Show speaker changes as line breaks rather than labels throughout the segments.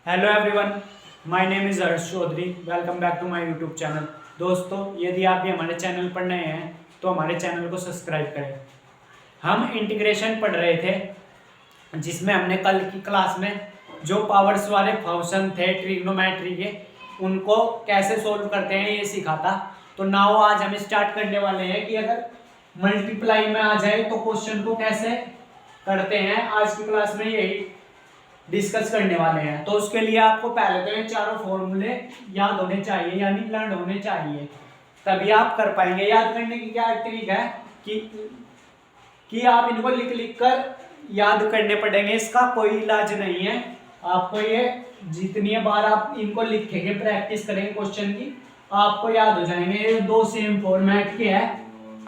Hello everyone, my name is Harsh Chaudhary. Welcome back to my YouTube channel. दोस्तों, यदि आप भी हमारे चैनल पर नए हैं तो हमारे चैनल को सब्सक्राइब करें। हम इंटीग्रेशन पढ़ रहे थे, जिसमें हमने कल की क्लास में जो पावर्स वाले फंक्शन थे ट्रिग्नोमेट्री के, उनको कैसे सोल्व करते हैं ये सीखा था। तो नाउ आज हम स्टार्ट करने वाले हैं कि अगर मल्टीप्लाई में आ जाए तो क्वेश्चन को कैसे करते हैं। आज की क्लास में यही डिस्कस करने वाले हैं। तो उसके लिए आपको पहले तो ये चारों फॉर्मूले याद होने चाहिए, यानी लर्न होने चाहिए, तभी आप कर पाएंगे। याद करने की क्या ट्रिक है कि आप इनको लिख लिख कर याद करने पड़ेंगे। इसका कोई इलाज नहीं है। आपको ये जितनी बार आप इनको लिखेंगे, प्रैक्टिस करेंगे क्वेश्चन की, आपको याद हो जाएंगे। ये दो सेम फॉर्मेट के है,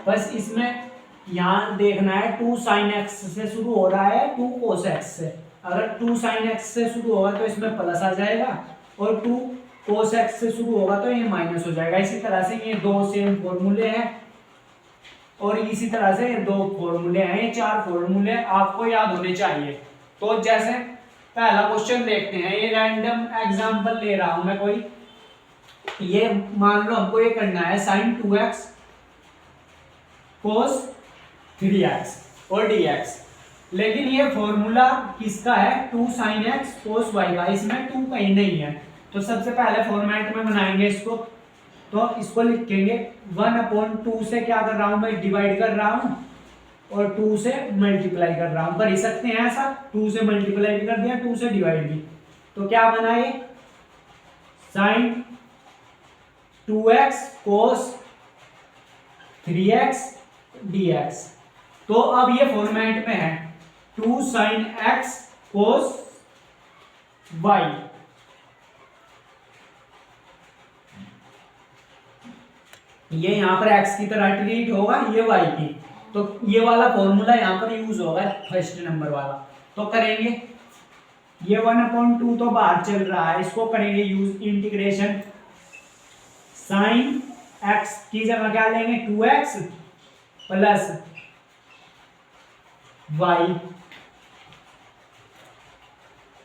बस इसमें यहाँ देखना है 2 sin x से शुरू हो रहा है 2 cos x से। अगर 2 sin x से शुरू होगा तो इसमें प्लस आ जाएगा, और 2 cos x से शुरू होगा तो ये माइनस हो जाएगा। इसी तरह से ये दो सेम फॉर्मूले हैं, और इसी तरह से ये दो फॉर्मूले हैं। ये चार फॉर्मूले आपको याद होने चाहिए। तो जैसे पहला क्वेश्चन देखते हैं। ये रैंडम एग्जांपल ले रहा हूं मैं कोई। ये मान लो हमको ये करना है sin 2x cos 3x और dx, लेकिन ये फॉर्मूला किसका है? 2 sin x cos y का। इसमें 2 कहीं नहीं है, तो सबसे पहले फॉर्मेट में बनाएंगे इसको। तो इसको लिखेंगे 1/2 से क्या कर रहा हूं मैं, डिवाइड कर रहा हूं, और 2 से मल्टीप्लाई कर रहा हूं। कर ही सकते हैं ऐसा, 2 से मल्टीप्लाई भी कर दिया, 2 से डिवाइड भी। तो क्या बना ये sin 2x cos 3x dx। तो अब ये फॉर्मेट में है 2 sin x cos y। ये यहां पर x की तरह ट्रीट होगा, ये y की। तो ये वाला फॉर्मूला यहां पर यूज होगा, फर्स्ट नंबर वाला। तो करेंगे ये 1/2 तो बाहर चल रहा है, इसको करेंगे यूज इंटीग्रेशन। sin x की जगह क्या लेंगे, 2x प्लस y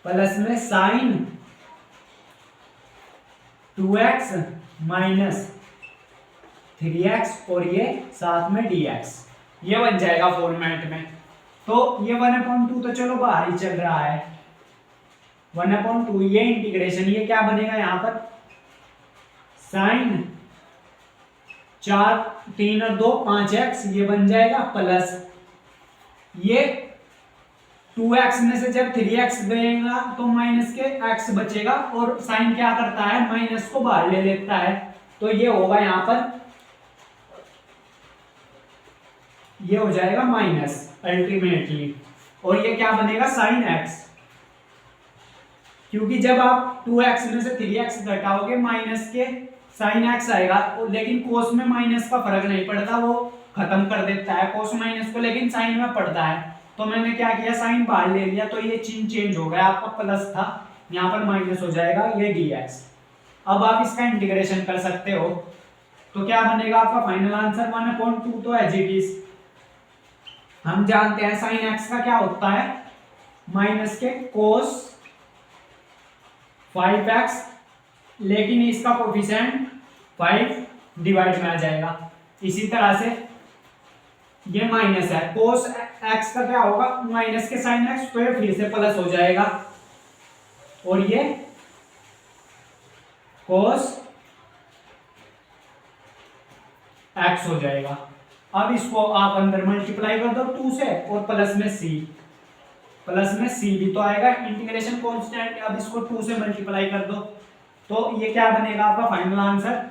प्लस में sin 2x माइनस 3x, और ये साथ में dx। ये बन जाएगा फॉर्मेट में। तो ये 1/2 तो चलो बाहर ही चल रहा है, 1/2 ये इंटीग्रेशन। ये क्या बनेगा यहाँ पर, sin 4 3 और 2 5x, ये बन जाएगा, प्लस ये 2x में से जब 3x गएगा तो माइनस के x बचेगा, और साइन क्या करता है, माइनस को बाहर ले लेता है। तो ये होगा यहां पर, ये हो जाएगा माइनस अल्टीमेटली, और ये क्या बनेगा sin x। क्योंकि जब आप 2x में से 3x घटाओगे, माइनस के sin x आएगा, लेकिन cos में माइनस का फर्क नहीं पड़ता, वो खत्म कर देता है cos माइनस को, लेकिन sin में पड़ता है। तो मैंने क्या किया, साइन बाहर ले लिया, तो ये चिन्ह चेंज हो गया। आपका प्लस था, यहाँ पर माइनस हो जाएगा, ये dx। अब आप इसका इंटीग्रेशन कर सकते हो, तो क्या बनेगा आपका फाइनल आंसर 1/2 तो एज इट इज। हम जानते हैं साइन x का क्या होता है, माइनस के cos 5x, लेकिन इसका कोफिशिएंट 5 डिवाइड में आ जाएगा। इसी तरह से ये माइनस है, cos x का क्या होगा, माइनस के sin x, तो ये फिर से प्लस हो जाएगा, और ये cos x हो जाएगा। अब इसको आप अंदर मल्टीप्लाई कर दो 2 से, और प्लस में c भी तो आएगा, इंटीग्रेशन कांस्टेंट। अब इसको 2 से मल्टीप्लाई कर दो, तो ये क्या बनेगा आपका फाइनल आंसर।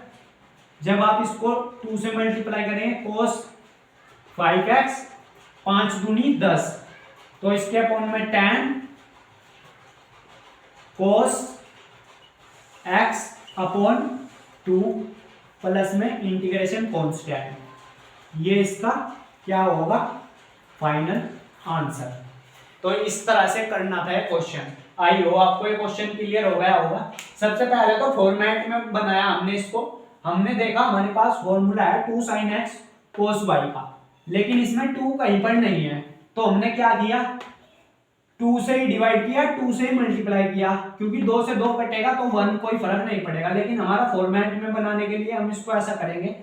जब आप इसको 2 से मल्टीप्लाई करें, cos 5x 5 दूनी 10, तो इसके अपॉन में tan cos x upon 2 plus में इंटीग्रेशन कांस्टेंट। ये इसका क्या होगा, फाइनल आंसर। तो इस तरह से करना था क्वेश्चन। आई हो आपको ये क्वेश्चन क्लियर हो गया होगा। सबसे पहले तो फॉर्मेट में बनाया हमने इसको। हमने देखा हमारे पास फॉर्मूला है 2 sin x cos y का, लेकिन इसमें 2 कहीं पर नहीं है, तो हमने क्या किया, 2 से ही डिवाइड किया, 2 से ही मल्टीप्लाई किया, क्योंकि 2 से 2 कटेगा तो 1 कोई फर्क नहीं पड़ेगा। लेकिन हमारा फॉर्मेट में बनाने के लिए हम इसको ऐसा करेंगे,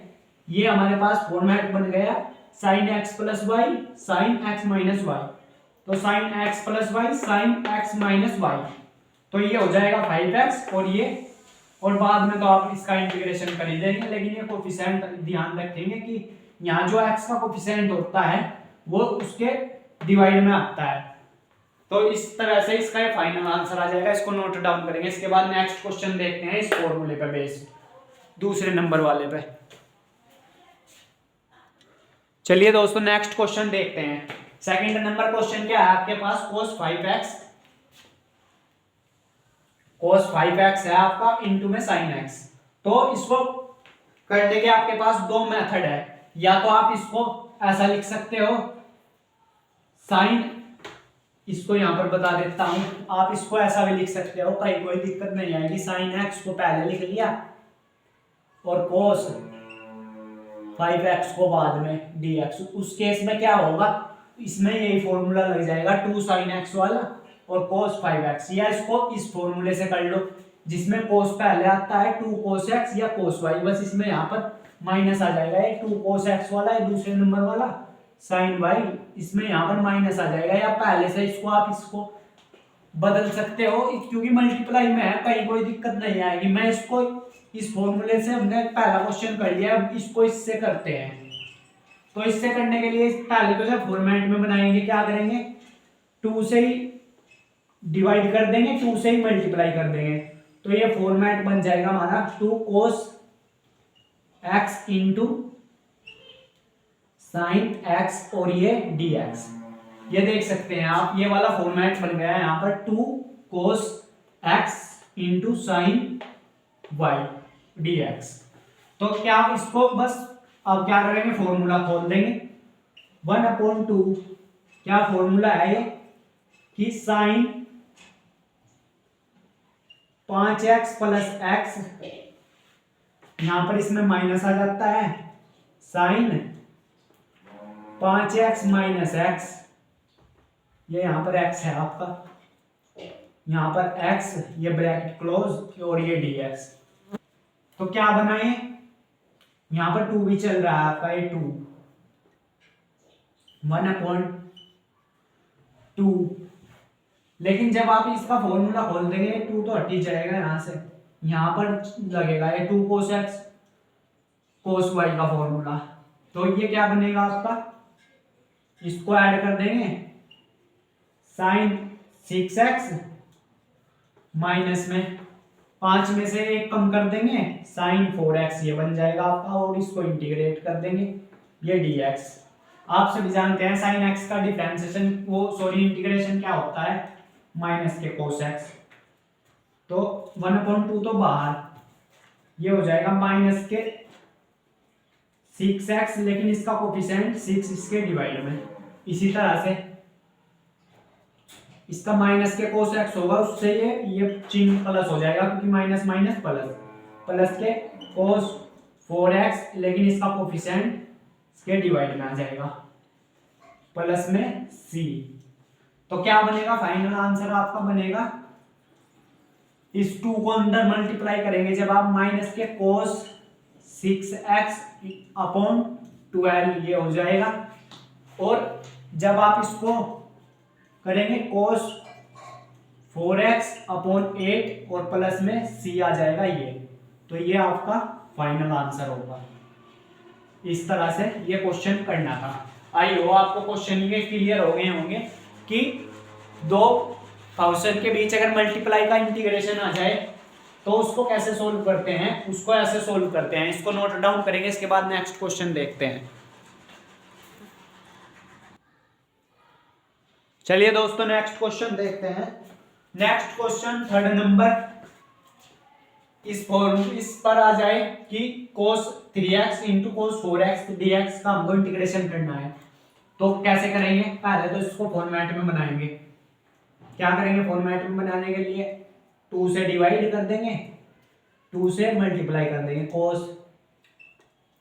ये हमारे पास फॉर्मेट बन गया sin x plus y sine x minus y. तो sin x plus y sine x minus y, तो ये हो जाएगा 5x और ये, और बाद में तो आप इसका इंटीग्रेशन कर ही देंगे। लेकिन ये कोफिशिएंट ध्यान रखेंगे कि यहाँ जो x का कोफिशिएंट होता है वो उसके डिवाइड में आता है। तो इस तरह से इसका ये फाइनल आंसर आ जाएगा। इसको नोट डाउन करेंगे। इसके बाद नेक्स्ट क्वेश्चन देखते हैं इस फॉर्मूले पे बेस, दूसरे नंबर वाले पे। चलिए दोस्तों नेक्स्ट क्वेश्चन देखते हैं। सेकंड नंबर क्वेश्चन क्या है आपके पास, cos 5x है आपका इनटू में sin x। तो इसको करने के आपके पास दो मेथड है, या तो आप इसको ऐसा लिख सकते हो साइन, इसको यहां पर बता देता हूं, आप इसको ऐसा भी लिख सकते हो, कहीं कोई दिक्कत नहीं आएगी। साइन एक्स को पहले लिख लिया और cos 5x को बाद में dx। उस केस में क्या होगा, इसमें यही फॉर्मूला लग जाएगा 2 sin x वाला और cos 5x, या इसको इस फॉर्मूले से कर लो जिसमें cos पहले आता है 2 cos x या cos y, बस इसमें यहाँ पर माइनस आ जाएगा, ये 2 cos x वाला है दूसरे नंबर वाला, sin y इसमें यहाँ पर माइनस आ जाएगा। या पहले से इसको आप इसको बदल सकते हो, क्योंकि मल्टीप्लाई में है, कहीं कोई दिक्कत नहीं आएगी। मैं इसको इस फॉर्मूले से, हमने पहला क्वेश्चन कर लिया, अब इसको इससे करते हैं। तो इससे करने के लिए पहले तो जब फॉर्मेट में बनाएंगे क्या करेंगे, 2 से ही डिवाइड कर देंगे, 2 से ही मल्टीप्लाई कर देंगे। तो ये फॉर्मेट बन जाएगा हमारा 2 cos x into sine x और ये dx। ये देख सकते हैं आप, ये वाला फॉर्मेट बन गया है यहाँ पर 2 cos x into sine y dx। तो क्या आप इसको बस अब क्या करेंगे, फॉर्मूला खोल देंगे 1/2, क्या फॉर्मूला है ये कि साइन 5x प्लस x, यहां पर इसमें माइनस आ जाता है, साइन 5x माइनस x, ये यहां पर x है आपका, यहां पर x, ये ब्रैकेट क्लोज और ये dx। तो क्या बनाए, यहां पर 2 भी चल रहा है आपका, ये 2 1/2, लेकिन जब आप इसका फॉर्मूला खोल देंगे 2 तो हट ही जाएगा यहां से, यहां पर लगेगा ये 2 cos x cos y का फॉर्मूला। तो ये क्या बनेगा आपका, इसको ऐड कर देंगे, साइन 6x माइनस में 5 में से 1 कम कर देंगे, साइन 4x ये बन जाएगा आपका, और इसको इंटीग्रेट कर देंगे, ये dx। आप सभी जानते हैं साइन x का डिफरेंशिएशन, इंटीग्रेशन क्या होता है, माइनस के cos x। तो 1/2 तो बाहर, ये हो जाएगा माइनस के 6x, लेकिन इसका कोफिशिएंट 6 इसके डिवाइड में। इसी तरह से इसका माइनस के cos x होगा, उससे ये चिन्ह प्लस हो जाएगा, क्योंकि माइनस माइनस प्लस, प्लस के cos 4x, लेकिन इसका कोफिशिएंट इसके डिवाइड में आ जाएगा, प्लस में c। तो क्या बनेगा, फाइनल आंसर आपका बनेगा, इस 2 को अंदर मल्टीप्लाई करेंगे जब आप, माइनस के cos 6x अपॉन 12 ये हो जाएगा, और जब आप इसको करेंगे cos 4x अपॉन 8 और प्लस में c आ जाएगा ये। तो ये आपका फाइनल आंसर होगा। इस तरह से ये क्वेश्चन करना था। आई हो आपको क्वेश्चन ये क्लियर हो गए होंगे कि दो फंक्शन के बीच अगर मल्टीप्लाई का इंटीग्रेशन आ जाए तो उसको कैसे सोल्व करते हैं, उसको ऐसे सोल्व करते हैं। इसको नोट डाउन करेंगे, इसके बाद नेक्स्ट क्वेश्चन देखते हैं। चलिए दोस्तों नेक्स्ट क्वेश्चन देखते हैं। नेक्स्ट क्वेश्चन थर्ड नंबर, इस पर आ जाए कि cos 3x into cos 4x dx का हमको इंटीग्रेशन करना है। तो कैसे करेंगे, पहले तो इसको फॉर्मेट में बनाएंगे। क्या करेंगे, फॉर्मेट में बनाने के लिए 2 से डिवाइड कर देंगे, 2 से मल्टीप्लाई कर देंगे, cos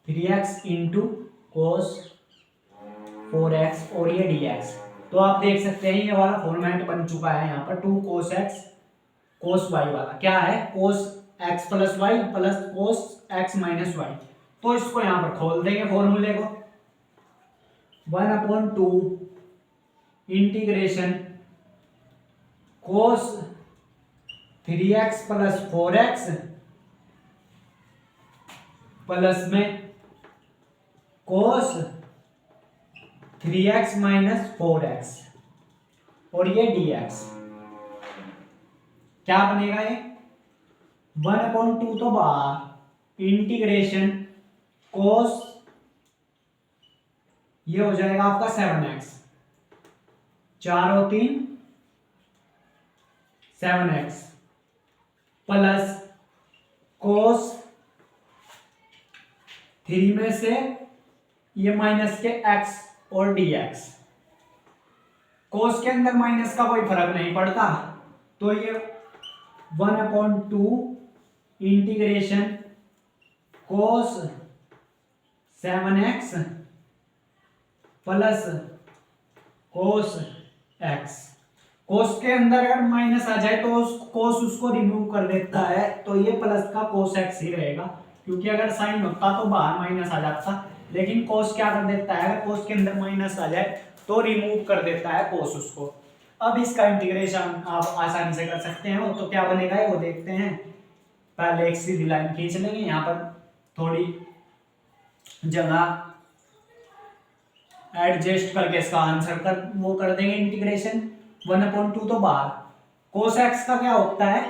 3x into cos 4x और ये dx। तो आप देख सकते हैं ये वाला फॉर्मेट बन चुका है यहाँ पर 2 cos x cos y वाला क्या है cos x plus y plus cos x minus y. तो इसको यहाँ पर खोल देंगे फॉर्मूले को 1/2 integration cos 3x plus 4x plus में cos 3x माइनस 4x और ये dx क्या बनेगा ये 1/2 तो बाहर इंटीग्रेशन cos ये हो जाएगा आपका 7x 4 और 3 7x प्लस cos 3 में से ये माइनस के x और dx cos के अंदर माइनस का कोई फर्क नहीं पड़ता तो ये 1/2 integration cos 7x plus cos x cos के अंदर अगर माइनस आ जाए तो cos उसको रिमूव कर देता है तो ये प्लस का cos x ही रहेगा क्योंकि अगर साइन होता तो बाहर माइनस आ जाता लेकिन cos क्या कर देता है अगर cos के अंदर माइनस आ जाए तो रिमूव कर देता है cos उसको। अब इसका इंटीग्रेशन आप आसानी से कर सकते हैं तो क्या बनेगा वो देखते हैं। पहले एक सीधी लाइन खींच लेंगे यहाँ पर थोड़ी जगह एडजस्ट करके इसका आंसर कर देंगे इंटीग्रेशन 1/2 तो बाहर cos x का क्या होता है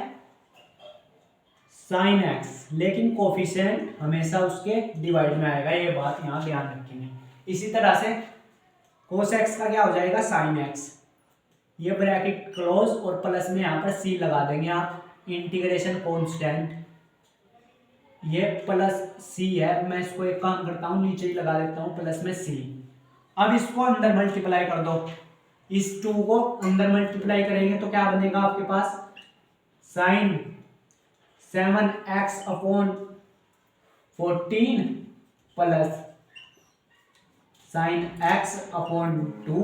sin x लेकिन कोफिशिएंट हमेशा उसके डिवाइड में आएगा ये बात यहाँ ध्यान रखेंगे। इसी तरह से cos x का क्या हो जाएगा sin x ये ब्रैकेट क्लोज और प्लस में यहाँ पर c लगा देंगे आप इंटीग्रेशन कांस्टेंट ये प्लस c है मैं इसको एक काम करता हूँ नीचे ही लगा देता हूँ प्लस में c। अब इसको अंदर मल्टीप्लाई कर दो इस 2 को अंदर मल्टीप्लाई करेंगे तो क्या बनेगा आपके पास sine 7x upon 14 plus sine x upon 2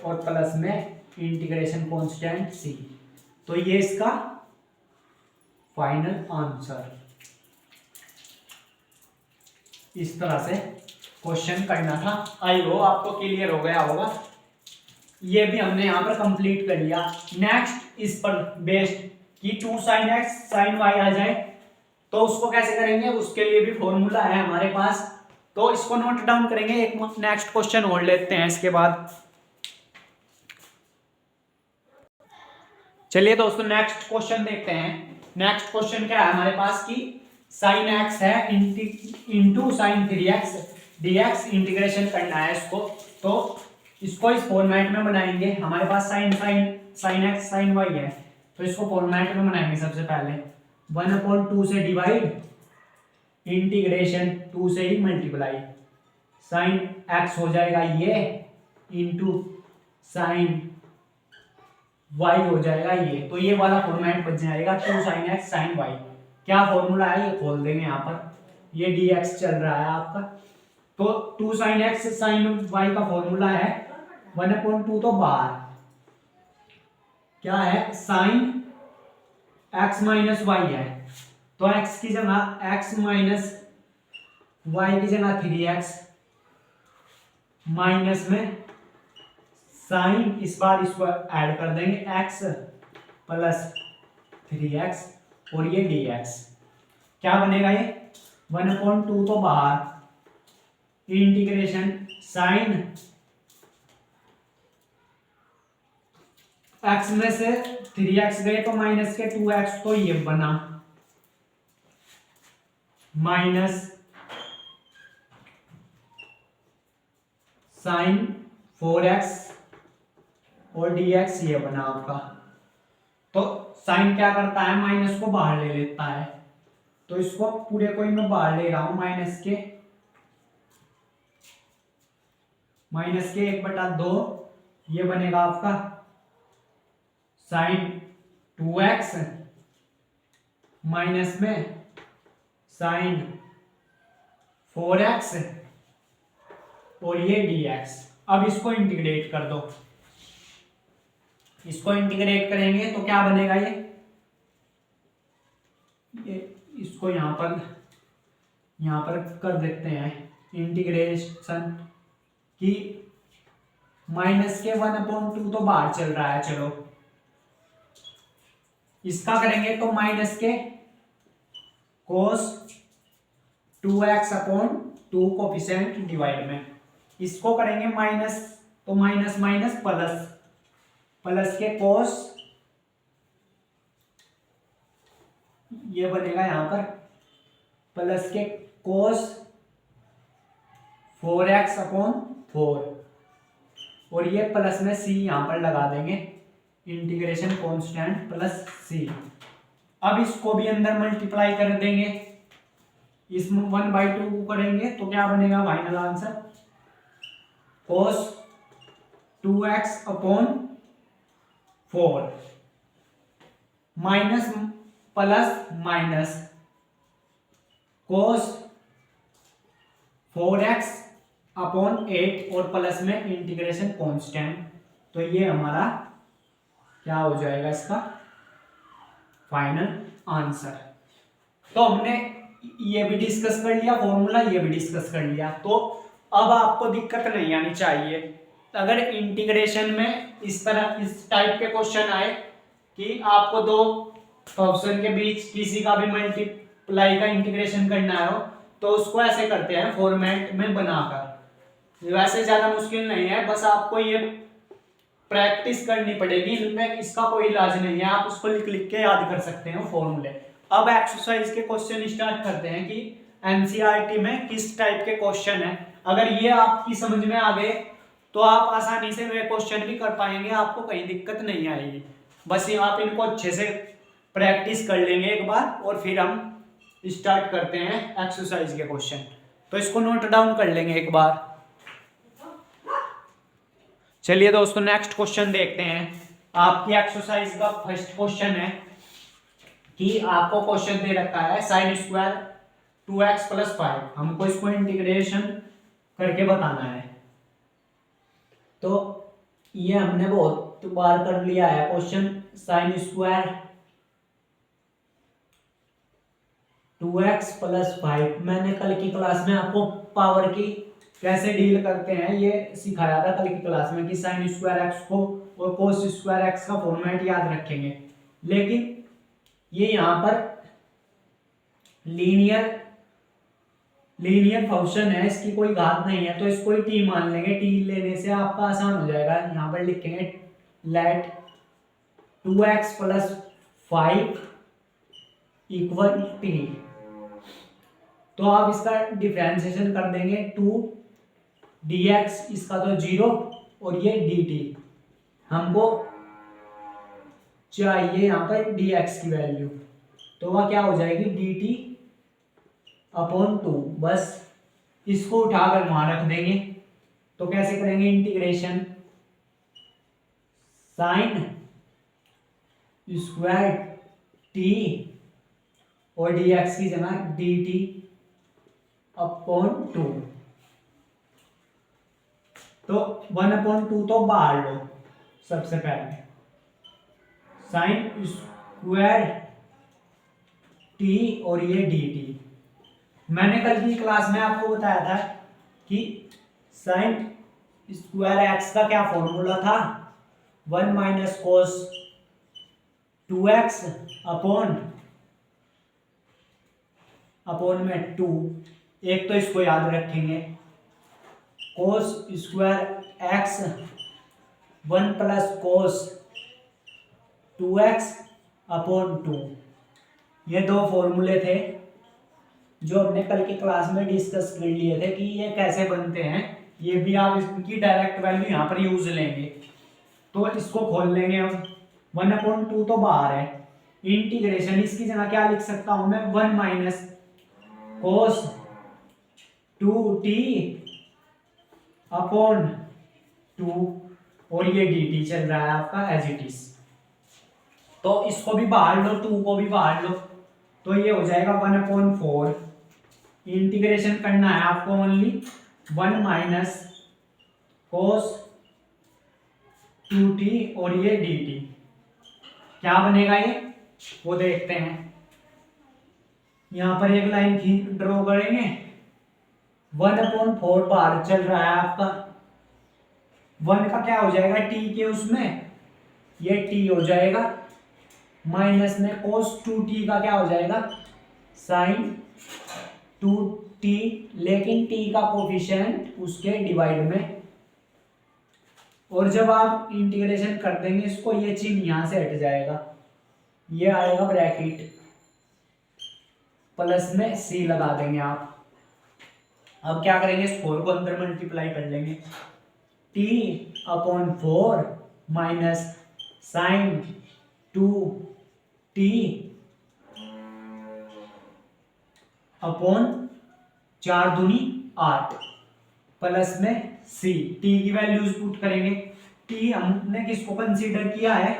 और प्लस में इंटीग्रेशन कांस्टेंट c। तो ये इसका फाइनल आंसर। इस तरह से क्वेश्चन करना था। आई हो आपको क्लियर हो गया होगा। ये भी हमने यहाँ पर कंप्लीट कर लिया। नेक्स्ट इस पर बेस्ड कि 2 sin x sin y आ जाए तो उसको कैसे करेंगे उसके लिए भी फॉर्मूला है हमारे पास तो इसको नोट डाउन करेंगे। एक नेक्स्ट क्वेश्चन और लेते हैं इसके बाद। चलिए दोस्तों नेक्स्ट क्वेश्चन देखते हैं। नेक्स्ट क्वेश्चन क्या है हमारे पास कि sin x है into sin 3x dx integration करना है इसको। तो इसको इस फॉर्मेट में बनाएंगे। हमारे पास sin x sin y है तो इसको फॉर्मेट में बनाएंगे। सबसे पहले 1/2 से डिवाइड इंटीग्रेशन 2 से ही मल्टीप्लाई sin x हो जाएगा ये इंटू sin y हो जाएगा ये। तो ये वाला फॉर्मेट बच जाएगा 2 sin x sin y। क्या फॉर्मूला है ये खोल देंगे यहाँ पर। ये dx चल रहा है आपका तो 2 sin x sin y का फॉर्मूला है 1/2 तो बाहर क्या है sin x माइनस वाई है तो x की जगह x माइनस वाई की जगह 3x माइनस में साइन इस बार इसको ऐड कर देंगे x प्लस 3x और ये dx क्या बनेगा ये 1/2 तो बाहर इंटीग्रेशन साइन x में से 3x गए तो माइनस के 2x तो ये बना माइनस साइन 4x और dx ये बना आपका। तो साइन क्या करता है माइनस को बाहर ले लेता है तो इसको पूरे को मैं बाहर ले रहा हूं माइनस के 1/2 ये बनेगा आपका साइन 2x माइनस में साइन 4x और ये dx। अब इसको इंटीग्रेट कर दो इसको इंटीग्रेट करेंगे तो क्या बनेगा ये इसको यहाँ पर कर देते हैं इंटीग्रेशन की माइनस के 1/2 तो बाहर चल रहा है, चलो इसका करेंगे तो माइनस के cos 2x/2 कोफिशिएंट डिवाइड में, इसको करेंगे माइनस तो माइनस माइनस प्लस, प्लस के cos, ये बनेगा यहां पर प्लस के cos 4x/4 और ये प्लस में c यहां पर लगा देंगे, इंटीग्रेशन कांस्टेंट प्लस c। अब इसको भी अंदर मल्टीप्लाई कर देंगे, इस 1/2 को करेंगे तो क्या बनेगा final answer cos 2x/4 minus plus minus cos 4x/8 और प्लस में इंटीग्रेशन कांस्टेंट, तो ये हमारा क्या हो जाएगा इसका फाइनल आंसर। तो हमने ये भी डिस्कस कर लिया फॉर्मूला, ये भी डिस्कस कर लिया, तो अब आपको दिक्कत नहीं आनी चाहिए अगर इंटीग्रेशन में इस तरह इस टाइप के क्वेश्चन आए कि आपको दो ऑप्शन के बीच किसी का भी मल्टीप्लाई का इंटीग्रेशन करना हो, तो उसको ऐसे करते हैं फॉर्मेट में बनाकर। वैसे ज्यादा मुश्किल नहीं है, बस आपको ये प्रैक्टिस करनी पड़ेगी, इनमें इसका कोई इलाज नहीं है, आप उसको लिख लिख के याद कर सकते हो फॉर्मूले। अब एक्सरसाइज के क्वेश्चन स्टार्ट करते हैं कि एनसीईआरटी में किस टाइप के क्वेश्चन है। अगर ये आपकी समझ में आ गए तो आप आसानी से वे क्वेश्चन भी कर पाएंगे, आपको कहीं दिक्कत नहीं आएगी। बस ये आप इनको अच्छे से प्रैक्टिस कर लेंगे एक बार और फिर हम स्टार्ट करते हैं एक्सरसाइज के क्वेश्चन। तो इसको नोट डाउन कर लेंगे एक बार। चलिए दोस्तों नेक्स्ट क्वेश्चन देखते हैं। आपकी एक्सरसाइज का फर्स्ट क्वेश्चन है कि आपको क्वेश्चन दे रखा है sin स्क्वायर 2x + 5, हमको इसको इंटीग्रेशन करके बताना है। तो ये हमने बहुत बार कर लिया है क्वेश्चन, sin स्क्वायर 2x + 5। मैंने कल की क्लास में आपको पावर की कैसे डील करते हैं ये सिखाया था कल की क्लास में कि sin स्क्वायर x को और cos स्क्वायर x का फॉर्मेट याद रखेंगे। लेकिन ये यहाँ पर लीनियर फंक्शन है, इसकी कोई घात नहीं है, तो इसको ही t मान लेंगे। t लेने से आपका आसान हो जाएगा। यहाँ पर लिखेंगे लेट 2x + 5 = t। तो आप इसका डिफरेंशिएशन कर देंगे 2 dx, इसका तो 0 और ये dt। हमको चाहिए यहाँ पर dx की वैल्यू, तो वह क्या हो जाएगी dt/2। बस इसको उठाकर वहां रख देंगे। तो कैसे करेंगे इंटीग्रेशन, sin स्क्वायर t और dx की जगह dt/2। तो 1/2 तो बाहर लो सबसे पहले, sin स्क्वायर t और ये dt। मैंने कल की क्लास में आपको बताया था कि sin स्क्वायर x का क्या फॉर्मूला था, 1 - cos 2x अपॉन में 2। एक तो इसको याद रखेंगे cos square x 1 + cos 2x/2। ये दो फॉर्मूले थे जो हमने कल की क्लास में डिस्कस कर लिए थे कि ये कैसे बनते हैं। ये भी आप इनकी डायरेक्ट वैल्यू यहाँ पर यूज लेंगे। तो इसको खोल लेंगे हम, 1/2 तो बाहर है, इंटीग्रेशन इसकी जगह क्या लिख सकता हूं मैं, 1 - cos 2t/2 और ये dt चल रहा है आपका एज इट इज। तो इसको भी बाहर लो, 2 को भी बाहर लो, तो ये हो जाएगा 1/4। इंटीग्रेशन करना है आपको ओनली 1 - cos 2t और ये dt, क्या बनेगा ये वो देखते हैं। यहां पर एक लाइन खींच ड्रॉ करेंगे, 1/4 बाहर चल रहा है आपका, 1 का क्या हो जाएगा t के उसमें, ये t हो जाएगा, माइनस में cos 2t का क्या हो जाएगा, sin 2t, लेकिन t का कोफिशिएंट उसके डिवाइड में, और जब आप इंटीग्रेशन कर देंगे इसको, ये चिन्ह यहां से हट जाएगा, ये आएगा ब्रैकेट, प्लस में c लगा देंगे आप। अब क्या करेंगे, इस 4 को अंदर मल्टीप्लाई कर लेंगे, t/4 minus sign 2t upon 4 दूनी 8 प्लस में c, t की वैल्यूज पुट करेंगे। t हमने किसको कंसीडर किया है,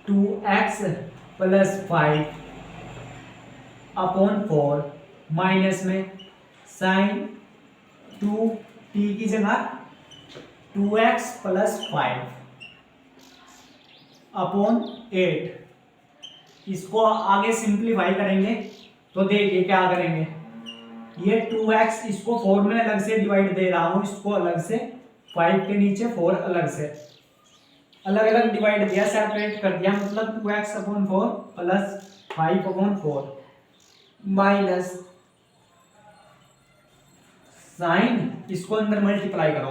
2x + 5 अपॉन 4 माइनस में साइन 2t की जगह 2x + 5 अपॉन 8। इसको आगे सिंप्लीफाई करेंगे तो देखिए क्या करेंगे, ये 2x इसको 4 में अलग से डिवाइड दे रहा हूं, इसको अलग से, 5 के नीचे 4 अलग से, अलग अलग डिवाइड दिया, सेपरेट कर दिया, मतलब 2x/4 प्लस 5/4 माइनस साइन, इसको अंदर मल्टीप्लाई करो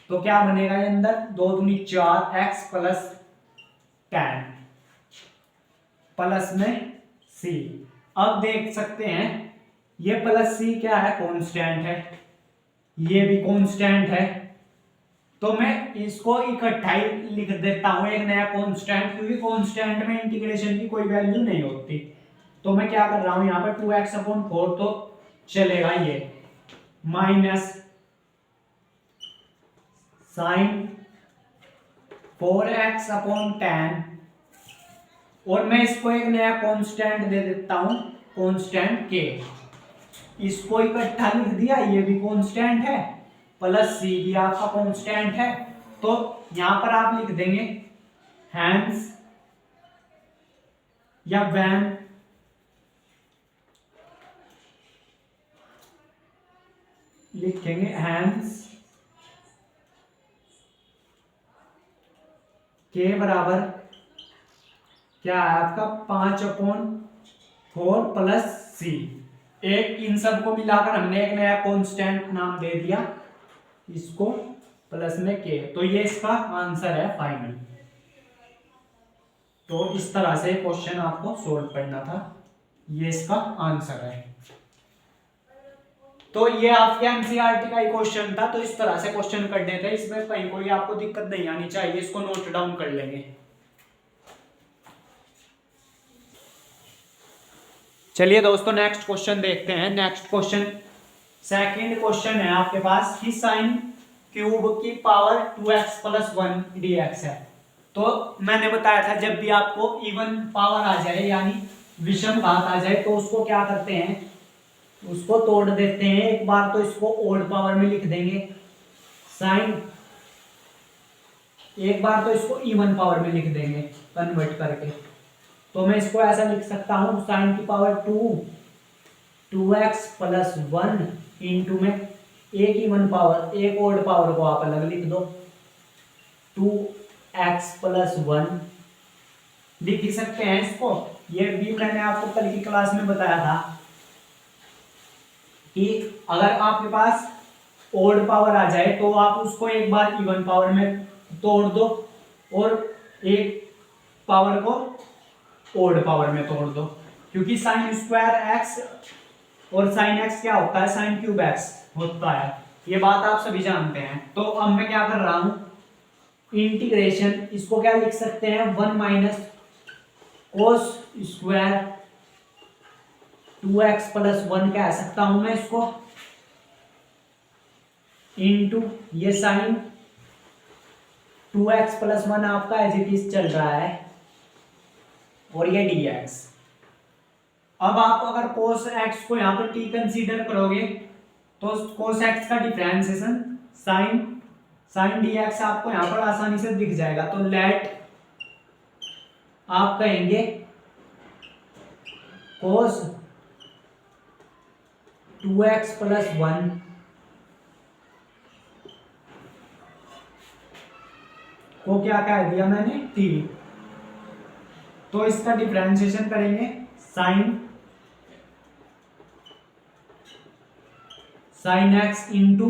तो क्या बनेगा, ये अंदर 2 दूनी 4x + 10 प्लस में c। अब देख सकते हैं ये प्लस c क्या है, कांस्टेंट है, ये भी कांस्टेंट है, तो मैं इसको इकट्ठा ही लिख देता हूं एक नया कांस्टेंट, क्योंकि कांस्टेंट में इंटीग्रेशन की कोई वैल्यू नहीं होती। तो मैं क्या कर रहा हूं यहाँ पर 2x/4 तो चलेगा, ये माइनस साइन 4x/10, और मैं इसको एक नया कांस्टेंट दे देता हूं, कांस्टेंट k, इसको इकट्ठा लिख दिया, ये भी कांस्टेंट है, प्लस c भी आपका कांस्टेंट है, तो यहां पर आप लिख देंगे हैंस या व्हेन लिखेंगे, हैंस k बराबर क्या है आपका 5/4 प्लस c। एक इन सब को मिलाकर हमने एक नया कांस्टेंट नाम दे दिया इसको, प्लस में k, तो ये इसका आंसर है फाइनल। तो इस तरह से क्वेश्चन आपको सोल्व करना था, ये इसका आंसर है। तो ये आपके एनसीईआरटी का ही क्वेश्चन था, तो इस तरह से क्वेश्चन करने थे, इसमें कहीं कोई आपको दिक्कत नहीं आनी चाहिए, इसको नोट डाउन कर लेंगे। चलिए दोस्तों नेक्स्ट क्वेश्चन देखते हैं। नेक्स्ट क्वेश्चन, सेकंड क्वेश्चन है आपके पास कि साइन क्यूब की पावर 2x + 1 dx है। तो मैंने बताया था जब भी आपको इवन पावर आ जाए यानी विषम घात आ जाए तो उसको क्या करते हैं, उसको तोड़ देते हैं। एक बार तो इसको ओड पावर में लिख देंगे साइन, एक बार तो इसको इवन पावर में लिख देंगे कन्वर्ट करके। तो मैं इसको ऐसा लिख सकता हूं, साइन की पावर 2x + 1 इंटू में एक इवन पावर, एक ओड पावर को आप अलग लिख दो, 2x + 1 लिख ही सकते हैं इसको। ये भी मैंने आपको कल की क्लास में बताया था कि अगर आपके पास ओड पावर आ जाए तो आप उसको एक बार इवन पावर में तोड़ दो और एक पावर को ओड पावर में तोड़ दो, क्योंकि साइन स्क्वायर एक्स और साइन एक्स क्या होता है, साइन क्यूब एक्स होता है, ये बात आप सभी जानते हैं। तो अब मैं क्या कर रहा हूं, इंटीग्रेशन, इसको क्या लिख सकते हैं, 1 - कोस स्क्वायर 2x + 1 कह सकता हूं मैं इसको, इंटू ये साइन 2x + 1 आपका एज इट इज चल रहा है, और ये dx। अब आप अगर cos x को यहाँ पर t कंसीडर करोगे तो cos x का differentiation sin sine d x आपको यहाँ पर आसानी से दिख जाएगा। तो लेट आप कहेंगे कोस 2x प्लस 1 को क्या कह दिया मैंने, t। तो इसका डिफरेंशिएशन करेंगे sine x into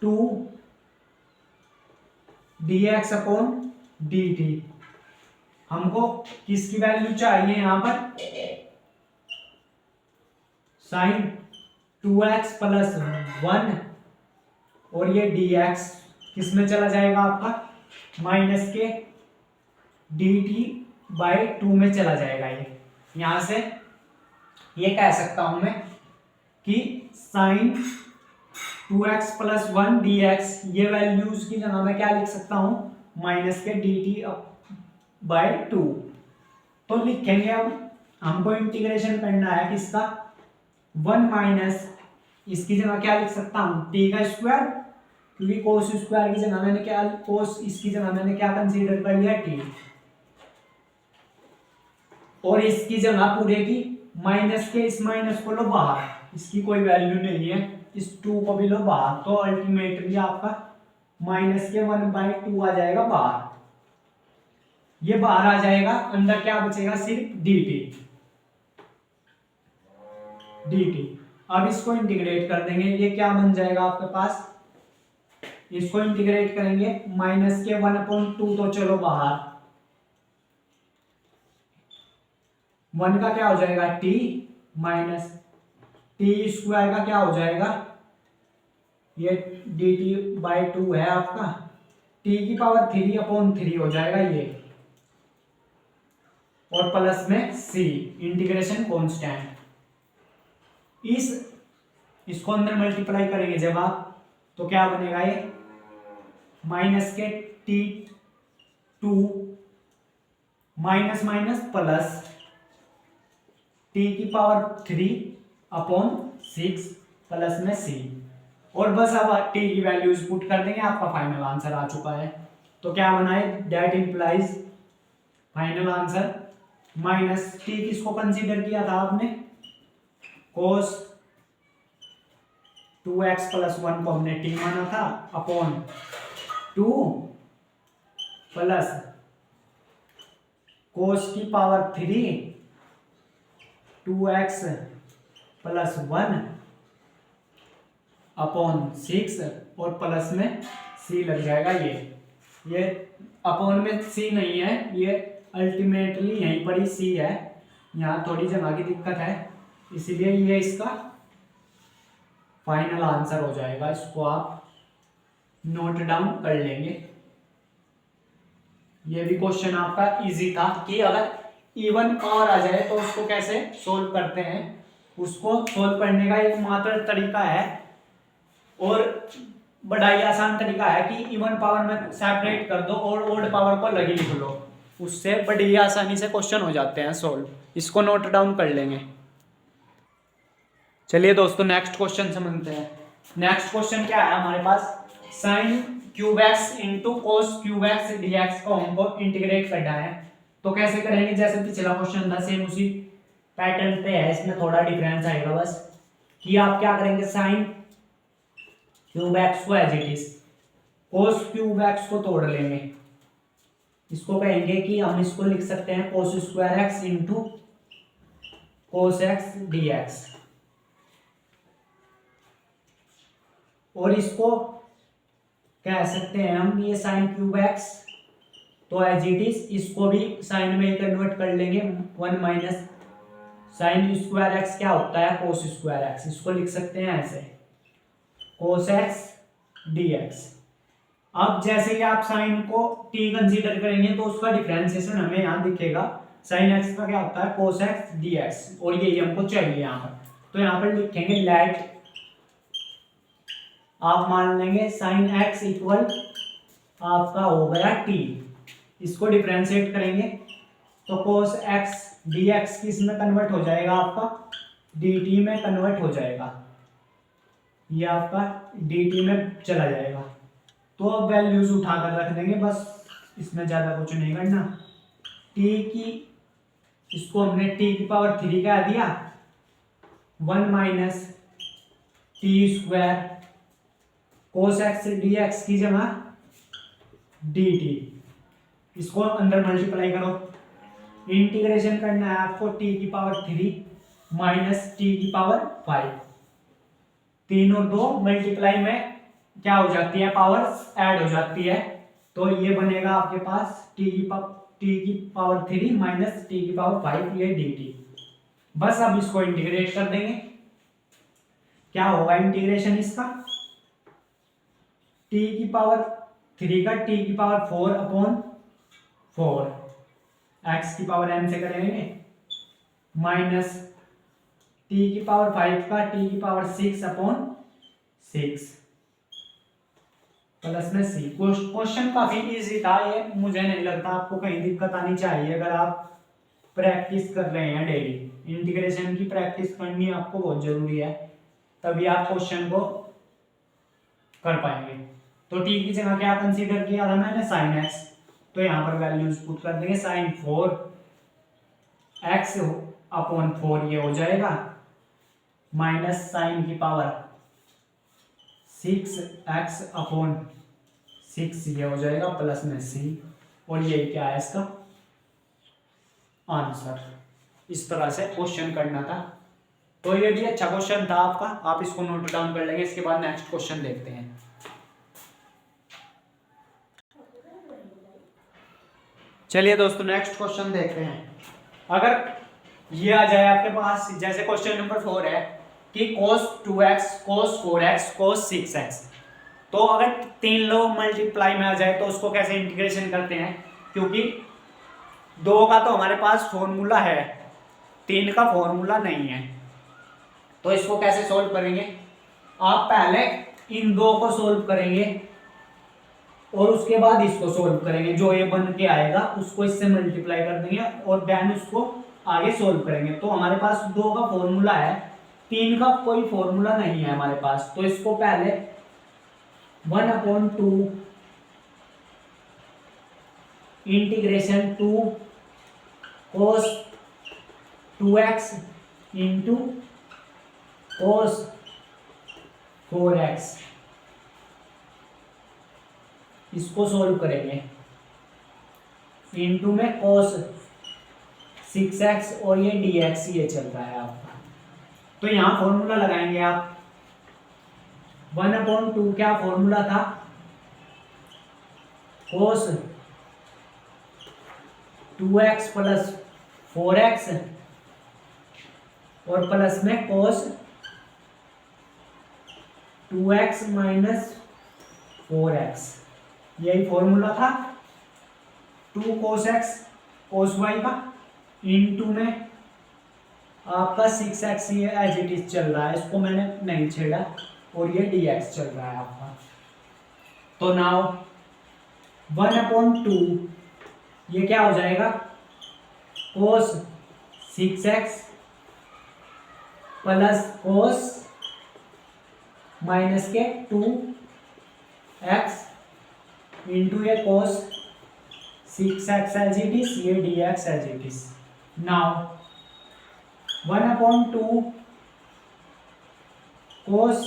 2 dx upon dt। हमको किसकी वैल्यू चाहिए यहाँ पर, साइन 2x प्लस 1 और ये dx किस में चला जाएगा आपका माइनस के dt बाई 2 में चला जाएगा। ये यहां से ये कह सकता हूं मैं कि साइन 2x प्लस 1 dx ये वैल्यूज की जगह मैं क्या लिख सकता हूं, माइनस के dt बाई 2। तो लिखेंगे अब हमको इंटीग्रेशन करना है किसका, 1 माइनस इसकी जगह क्या लिख सकता हूं, t का स्क्वायर, क्योंकि कोस स्क्वायर की जगह मैंने क्या, कोस इसकी जगह मैंने क्या कंसीडर कर लिया, t। और इसकी जगह पूरे की माइनस के इस माइनस को लो बाहर, इसकी कोई वैल्यू नहीं है, इस 2 को भी लो बाहर। तो अल्टीमेटली आपका माइनस के 1/2 आ जाएगा बाहर। ये बाहर आ जाएगा, अंदर क्या बचेगा, सिर्फ dt। अब इसको इंटीग्रेट कर देंगे, ये क्या बन जाएगा आपके पास, इसको इंटीग्रेट करेंगे माइनस के 1/2 तो चलो बाहर, 1 का क्या हो जाएगा t माइनस टी स्क्वायर का क्या हो जाएगा, ये dt बाई 2 है आपका, t की पावर 3/3 हो जाएगा ये, और प्लस में c इंटीग्रेशन कांस्टेंट। इसको अंदर मल्टीप्लाई करेंगे जब आप, तो क्या बनेगा ये माइनस के t2 minus minus plus t की पावर 3/6 प्लस में c। और बस अब t की वैल्यूज पुट कर देंगे, आपका फाइनल आंसर आ चुका है। तो क्या बनाए, that implies final answer minus t किसको कंसीडर किया था आपने, कोस 2x प्लस 1 को हमने t माना था, अपॉन 2 प्लस कोस की पावर 3 2x प्लस 1 अपॉन 6 और प्लस में c लग जाएगा। ये अपॉन में c नहीं है, ये अल्टीमेटली यहीं पर ही c है, यहाँ थोड़ी जगह की दिक्कत है, इसीलिए ये इसका फाइनल आंसर हो जाएगा। इसको आप नोट डाउन कर लेंगे। ये भी क्वेश्चन आपका इजी था कि अगर इवन पावर आ जाए तो उसको कैसे सोल्व करते हैं। उसको सोल्व करने का एक मात्र तरीका है और बड़ा ही आसान तरीका है कि इवन पावर में सेपरेट कर दो और ओड पावर को लगी लिख लो, उससे बड़ी आसानी से क्वेश्चन हो जाते हैं सोल्व। इसको नोट डाउन कर लेंगे। चलिए दोस्तों नेक्स्ट क्वेश्चन समझते हैं। नेक्स्ट क्वेश्चन क्या है हमारे पास, sine cube x into cos cube x dx को हमको इंटीग्रेट करना है। तो कैसे करेंगे, जैसे पिछला क्वेश्चन था सेम उसी पैटर्न पे है, इसमें थोड़ा डिफरेंस आएगा बस कि आप क्या करेंगे, साइन क्यूब एक्स को as it is cos cube x को तोड़ लेंगे। इसको कहेंगे कि हम इसको लिख सकते हैं cos square x into cos x dx, और इसको कह सकते हैं हम ये साइन क्यूब एक्स, तो एज इट इज इसको भी साइन में ही कन्वर्ट कर लेंगे। 1 माइनस साइन स्क्वायर एक्स क्या होता है, कोस स्क्वायर एक्स, इसको लिख सकते हैं ऐसे कोस एक्स डीएक्स। अब जैसे ही आप साइन को t कंसीडर करेंगे तो उसका डिफरेंशिएशन हमें यहाँ दिखेगा, साइन एक्स का क्या होता है कोस एक्स डीएक्स, और यही हमको चाहिए यहाँ पर। तो यहाँ पर लिखेंगे लेट, आप मान लेंगे साइन एक्स इक्वल आपका हो गया t, इसको डिफरेंशिएट करेंगे तो कोस एक्स डीएक्स किस में कन्वर्ट हो जाएगा, आपका dt में कन्वर्ट हो जाएगा। ये आपका dt में चला जाएगा। तो अब वैल्यूज उठाकर रख देंगे, बस इसमें ज़्यादा कुछ नहीं करना। t की, इसको हमने t की पावर 3 कह दिया, 1 minus T square cos x D x की जगह डी टी, इसको अंदर मल्टीप्लाई करो। इंटीग्रेशन करना है आपको t की पावर 3 माइनस टी की पावर 5। 3 और 2 मल्टीप्लाई में क्या हो जाती है, पावर्स ऐड हो जाती है। तो ये बनेगा आपके पास t की पावर 3 माइनस टी की पावर 5, ये dt। बस अब इसको इंटीग्रेट कर देंगे। क्या होगा इंटीग्रेशन इसका, t की पावर 3 का t की पावर 4 अपॉन 4, x की पावर n से करेंगे, माइनस t की पावर 5 का t की पावर 6 अपॉन 6, प्लस में c। क्वेश्चन काफी इजी था ये, मुझे नहीं लगता आपको कहीं दिक्कत आनी चाहिए। अगर आप प्रैक्टिस कर रहे हैं डेली, इंटीग्रेशन की प्रैक्टिस करनी आपको बहुत जरूरी है, तभी आप क्वेश्चन को कर पाएंगे। तो t की जगह क्या कंसीडर किया था मैंने, साइन x, तो यहाँ पर वैल्यूज पुट कर देंगे। साइन 4 x अपॉन 4 ये हो जाएगा, माइनस साइन की पावर 6x अपॉन 6 ये हो जाएगा, प्लस में c। और ये क्या है इसका आंसर। इस तरह से क्वेश्चन करना था। तो ये भी अच्छा क्वेश्चन था आपका, आप इसको नोट डाउन कर लेंगे। इसके बाद नेक्स्ट क्वेश्चन देखते हैं। चलिए दोस्तों नेक्स्ट क्वेश्चन देखते हैं। अगर ये आ जाए आपके पास, जैसे क्वेश्चन नंबर 4 है कि cos 2x cos 4x cos 6x, तो अगर 3 लोग मल्टीप्लाई में आ जाए तो उसको कैसे इंटीग्रेशन करते हैं, क्योंकि 2 का तो हमारे पास फॉर्मूला है, 3 का फॉर्मूला नहीं है। तो इसको कैसे सोल्व करेंगे, आप पहले इन 2 को सोल्व करेंगे और उसके बाद इसको सोल्व करेंगे। जो ये बन के आएगा उसको इससे मल्टीप्लाई कर देंगे और देन उसको आगे सोल्व करेंगे। तो हमारे पास 2 का फॉर्मूला है, 3 का कोई फॉर्मूला नहीं है हमारे पास। तो इसको पहले 1/2 integration 2 cos 2x into cos 4x, इसको सोल्व करेंगे। इंटू में cos 6x और ये dx ये चल रहा है आपका। तो यहां फॉर्मूला लगाएंगे आप। 1/2 क्या फॉर्मूला था, cos 2x प्लस 4x और प्लस में cos 2x माइनस 4x, यही फॉर्मूला था। 2 cos x cos y का, इंटू में आपका 6x ये एज इट इज चल रहा है, इसको मैंने नहीं छेड़ा, और ये dx चल रहा है आपका। तो नाउ 1/2 ये क्या हो जाएगा, cos 6x plus cos minus के 2x इंटू ये cos 6x as it is, ये dx as it is. Now 1/2 cos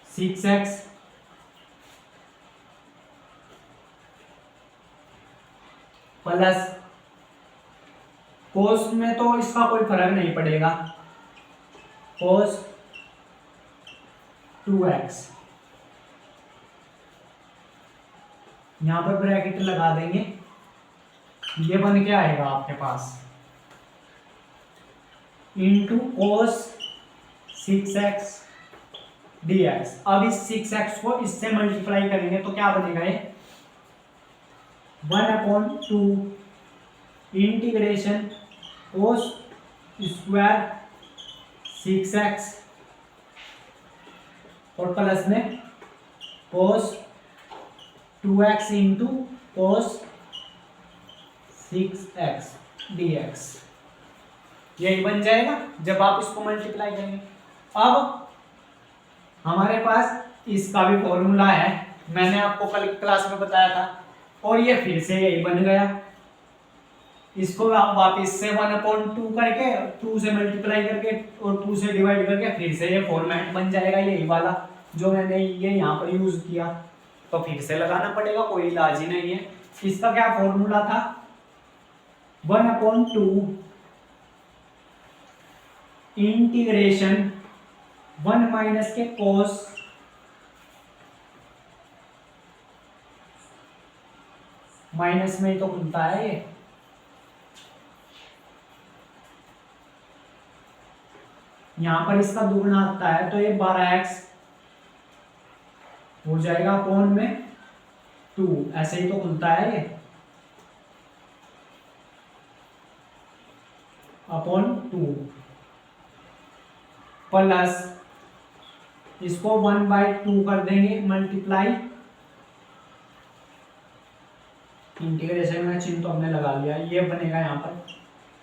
6x plus cos में तो इसका कोई फर्क नहीं पड़ेगा, cos 2x, यहां पर ब्रैकेट लगा देंगे, ये बन के आएगा आपके पास, इंटू cos 6x dx। अब इस 6x को इससे मल्टीप्लाई करेंगे तो क्या बनेगा, ये 1/2 इंटीग्रेशन cos स्क्वायर 6x और प्लस में cos 2x into cos 6x dx, यही बन जाएगा जब आप इसको मल्टीप्लाई करेंगे। अब हमारे पास इसका भी फॉर्मूला है, मैंने आपको कल क्लास में बताया था, और ये फिर से यही बन गया। इसको आप वापस से 1/2 करके 2 से मल्टीप्लाई करके और 2 से डिवाइड करके फिर से ये फॉर्मेट बन जाएगा, यही वाला जो मैंने ये यहाँ पर यूज किया। तो फिर से लगाना पड़ेगा, कोई इलाज ही नहीं है। इसका क्या फॉर्मूला था, 1/2 इंटीग्रेशन 1 माइनस के कोस माइनस में ही तो खुलता है ये, यहां पर इसका दुगुना आता है तो ये 12x हो जाएगा अपॉन में 2, ऐसे ही तो खुलता है ये, अपॉन 2 प्लस इसको 1/2 कर देंगे मल्टीप्लाई, इंटीग्रेशन का चिन्ह तो हमने लगा लिया, ये बनेगा यहाँ पर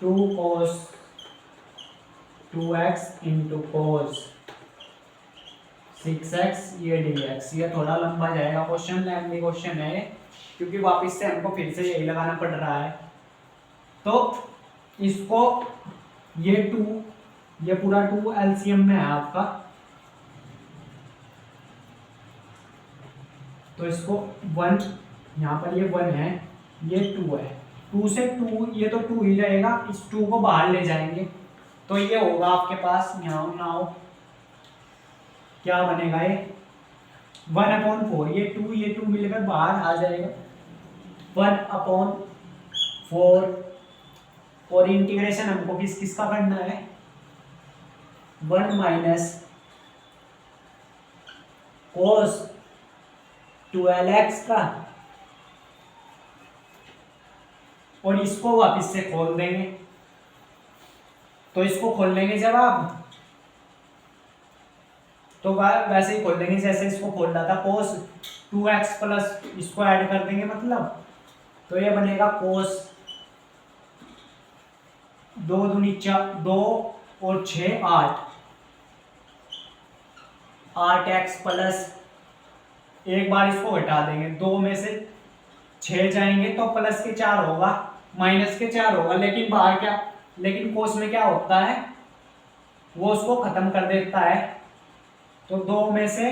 2 cos 2x into cos 6x ये dx। ये थोड़ा लंबा जाएगा क्वेश्चन, लेंथी क्वेश्चन है क्योंकि वापस से हमको फिर से यही लगाना पड़ रहा है। तो इसको ये 2, ये पूरा 2 एलसीएम में है आपका, तो इसको 1, यहाँ पर ये 1 है, ये 2 है, 2 से 2 ये तो 2 ही रहेगा, इस 2 को बाहर ले जाएंगे तो ये होगा आपके पास यहाँ क्या बनेगा, ये 1/4, ये 2 मिलकर बाहर आ जाएगा 1/4, और इंटीग्रेशन हमको किस किस का करना है, 1 माइनस कोस 12x का, और इसको वापस से खोल देंगे। तो इसको खोल लेंगे जब आप, तो वैसे ही खोल देंगे जैसे इसको खोल रहा था, कोस 2x प्लस इसको ऐड कर देंगे, मतलब तो ये बनेगा कोस 2 दूनी 2 और 6 8x प्लस, एक बार इसको हटा देंगे, 2 में से 6 जाएंगे तो प्लस के 4 होगा, माइनस के 4 होगा, लेकिन बाहर क्या, लेकिन कोस में क्या होता है वो उसको खत्म कर देता है। तो 2 में से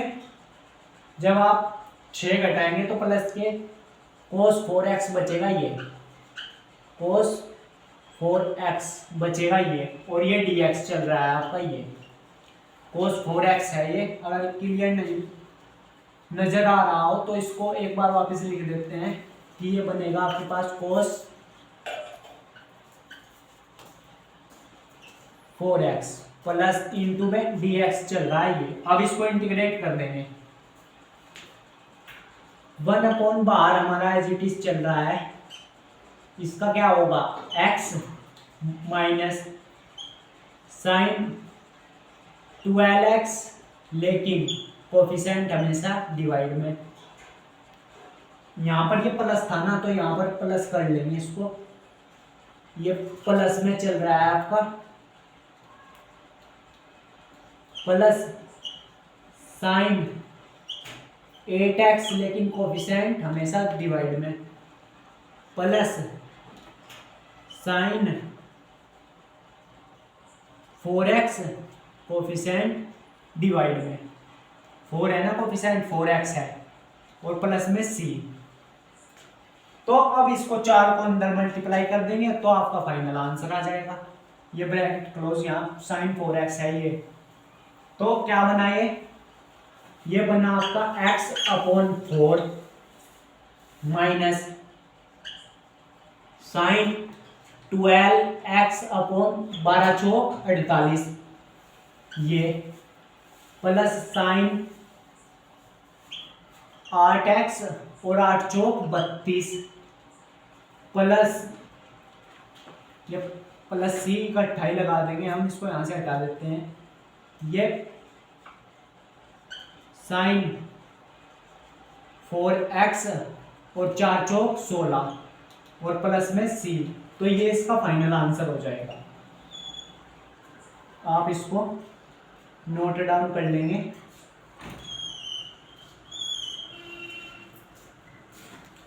जब आप 6 घटाएंगे तो प्लस के कोस 4x बचेगा, ये कोस 4x बचेगा ये, और ये dx चल रहा है आपका, ये कोस 4x है ये। अगर क्लियर नहीं नजर आ रहा हो तो इसको एक बार वापस लिख देते हैं कि ये बनेगा आपके पास कोस 4x प्लस इंटू में dx चल रहा है ये। अब इसको इंटीग्रेट कर देंगे, 1/, बाहर हमारा एज इट इज चल रहा है, इसका क्या होगा x माइनस साइन 12x, लेकिन कोफिशिएंट हमेशा डिवाइड में, यहाँ पर ये प्लस था ना तो यहाँ पर प्लस कर लेंगे इसको, ये प्लस में चल रहा है आपका, प्लस साइन 8x, लेकिन कोफिशिएंट हमेशा डिवाइड में, plus sign 4x coefficient divide में, 4 है ना कोफिशिएंट, 4x है, और प्लस में c। तो अब इसको 4 को अंदर मल्टीप्लाई कर देंगे तो आपका फाइनल आंसर आ जाएगा। ये ब्रैकेट क्लोज, यहाँ साइन 4x है ये, तो क्या बना ये बना आपका x/4 माइनस साइन 12x/12 चौक 48, ये प्लस साइन 8x और 8 चौक 32, प्लस ये प्लस सी इकट्ठा ही लगा देंगे हम, इसको यहां से हटा देते हैं, ये साइन 4x और 4 चौक 16 और प्लस में c, तो ये इसका फाइनल आंसर हो जाएगा। आप इसको नोट डाउन कर लेंगे।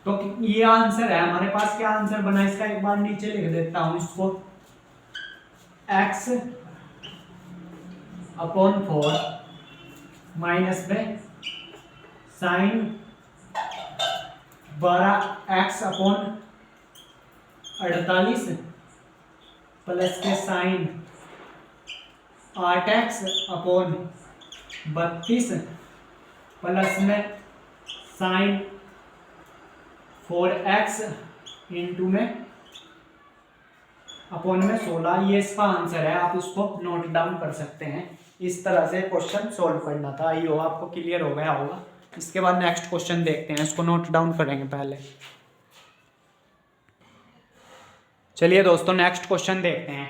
तो ये आंसर है हमारे पास। क्या आंसर बना इसका, एक बार नीचे लिख देता हूं इसको। x अपॉन 4 माइनस में साइन 12x अपॉन 48 प्लस के साइन 8x अपॉन 32 प्लस में साइन 4x इंटू में अपॉन में 16। ये इसका आंसर है। आप इसको नोट डाउन कर सकते हैं। इस तरह से क्वेश्चन सॉल्व करना था। आइए आपको क्लियर हो गया होगा। इसके बाद नेक्स्ट क्वेश्चन देखते हैं। इसको नोट डाउन करेंगे पहले। चलिए दोस्तों नेक्स्ट क्वेश्चन देखते हैं।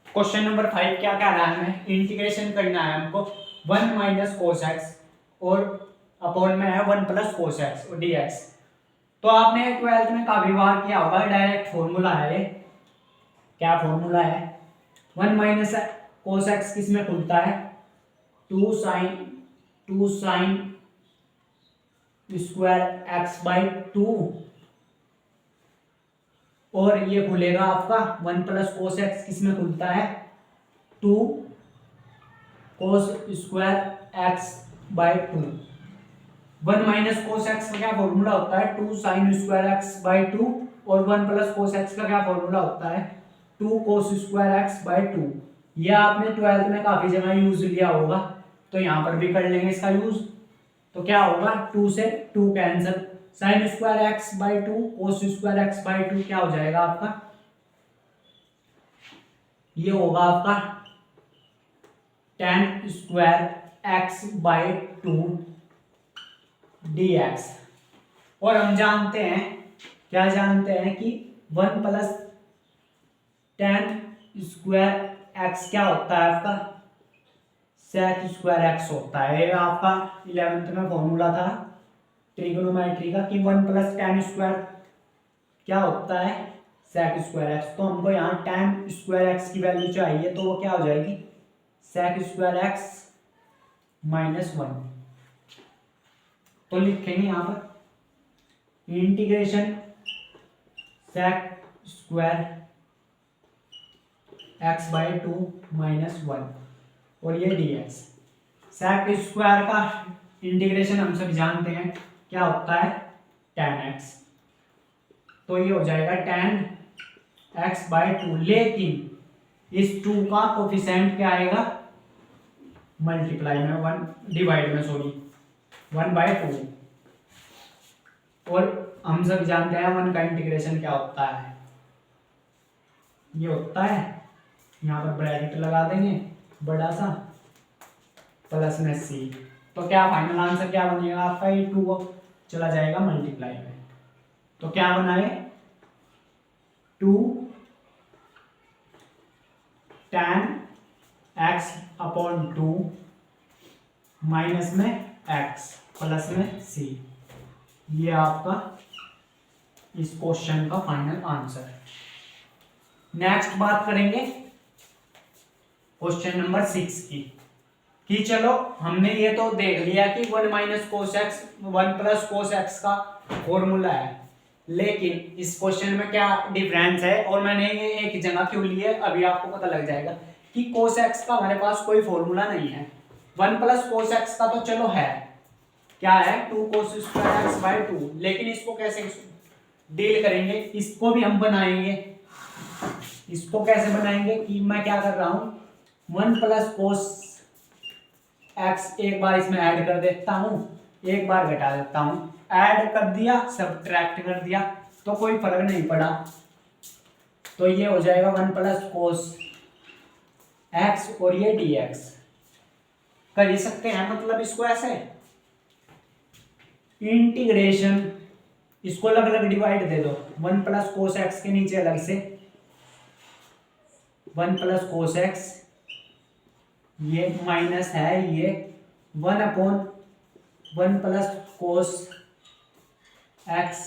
क्वेश्चन नंबर 5 क्या कह रहा है, हमें इंटीग्रेशन करना है हमको 1 माइनस कोस एक्स और अपॉन में है 1 प्लस कोस एक्स और dx। तो आपने 12th में काफी बार किया होगा। डायरेक्ट फॉर्मूला है ये। क्या फॉर्मूला है, 1 माइनस कोस एक्स किस में खुलता है, 2 साइन स्क्वायर एक्स बाई 2, और ये खुलेगा आपका 1 प्लस कोस एक्स किस में खुलता है, 2 कोस square x by 2। 1 minus cos x का क्या फॉर्मूला होता है, 2 साइन स्क्वायर एक्स बाई 2, और 1 प्लस कोस एक्स का क्या फॉर्मूला होता है, 2 कोस स्क्वायर एक्स बाई 2। ये आपने 12th में काफी जगह यूज लिया होगा, तो यहाँ पर भी कर लेंगे इसका यूज। तो क्या होगा, 2 से 2 cancel, sine square x by 2 cos square x by 2 क्या हो जाएगा आपका, ये होगा आपका tan square x by 2 dx। और हम जानते हैं, क्या जानते हैं कि 1 प्लस tan स्क्वायर एक्स क्या होता है आपका, sec स्क्वायर एक्स होता है। आपका 11th में फॉर्मूला था ट्रिग्नोमेट्री का कि 1 प्लस tan स्क्वायर क्या होता है, sec स्क्वायर एक्स। तो हमको यहाँ tan स्क्वायर एक्स की वैल्यू चाहिए, तो वो क्या हो जाएगी, sec स्क्वायर एक्स माइनस 1। तो लिखेंगे यहाँ पर integration sec square x by 2 minus 1, और ये dx। sec स्क्वायर का इंटीग्रेशन हम सब जानते हैं क्या होता है, tan x। तो ये हो जाएगा tan x बाई 2, लेकिन इस 2 का कोफिशिएंट क्या आएगा, मल्टीप्लाई में 1 डिवाइड में 1 बाई 2। और हम सब जानते हैं 1 का इंटीग्रेशन क्या होता है, ये होता है, यहाँ पर ब्रैकेट लगा देंगे बड़ा सा, प्लस में c। तो क्या फाइनल आंसर क्या बनेगा आपका, ये 2 चला जाएगा मल्टीप्लाई में। तो क्या बनाए, 2 tan x अपॉन 2 माइनस में x प्लस में c। ये आपका इस क्वेश्चन का फाइनल आंसर है। नेक्स्ट बात करेंगे क्वेश्चन नंबर 6 की, कि चलो हमने ये तो देख लिया कि 1 minus cos x 1 plus cos x का फॉर्मूला है, लेकिन इस क्वेश्चन में क्या डिफरेंस है, और मैंने ये एक जगह क्यों ली है अभी आपको पता लग जाएगा कि कोस एक्स का हमारे पास कोई फॉर्मूला नहीं है। 1 प्लस कोस एक्स का तो चलो है, क्या है, 2 कोस स्क्वायर एक्स बाई 2, लेकिन इसको कैसे डील करेंगे, इसको भी हम बनाएंगे। इसको कैसे बनाएंगे कि मैं क्या कर रहा हूं, 1 प्लस कोस एक्स एक बार इसमें ऐड कर देता हूं, एक बार घटा देता हूं, ऐड कर दिया सब्ट्रैक्ट कर दिया, तो कोई फर्क नहीं पड़ा। तो ये हो जाएगा 1 प्लस कोस एक्स और ये dx। कर ही सकते हैं मतलब इसको ऐसे इंटीग्रेशन, इसको अलग अलग डिवाइड दे दो, 1 प्लस कोस एक्स के नीचे अलग से 1 प्लस कोस एक्स, ये माइनस है, ये 1 अपॉन 1 प्लस कोस एक्स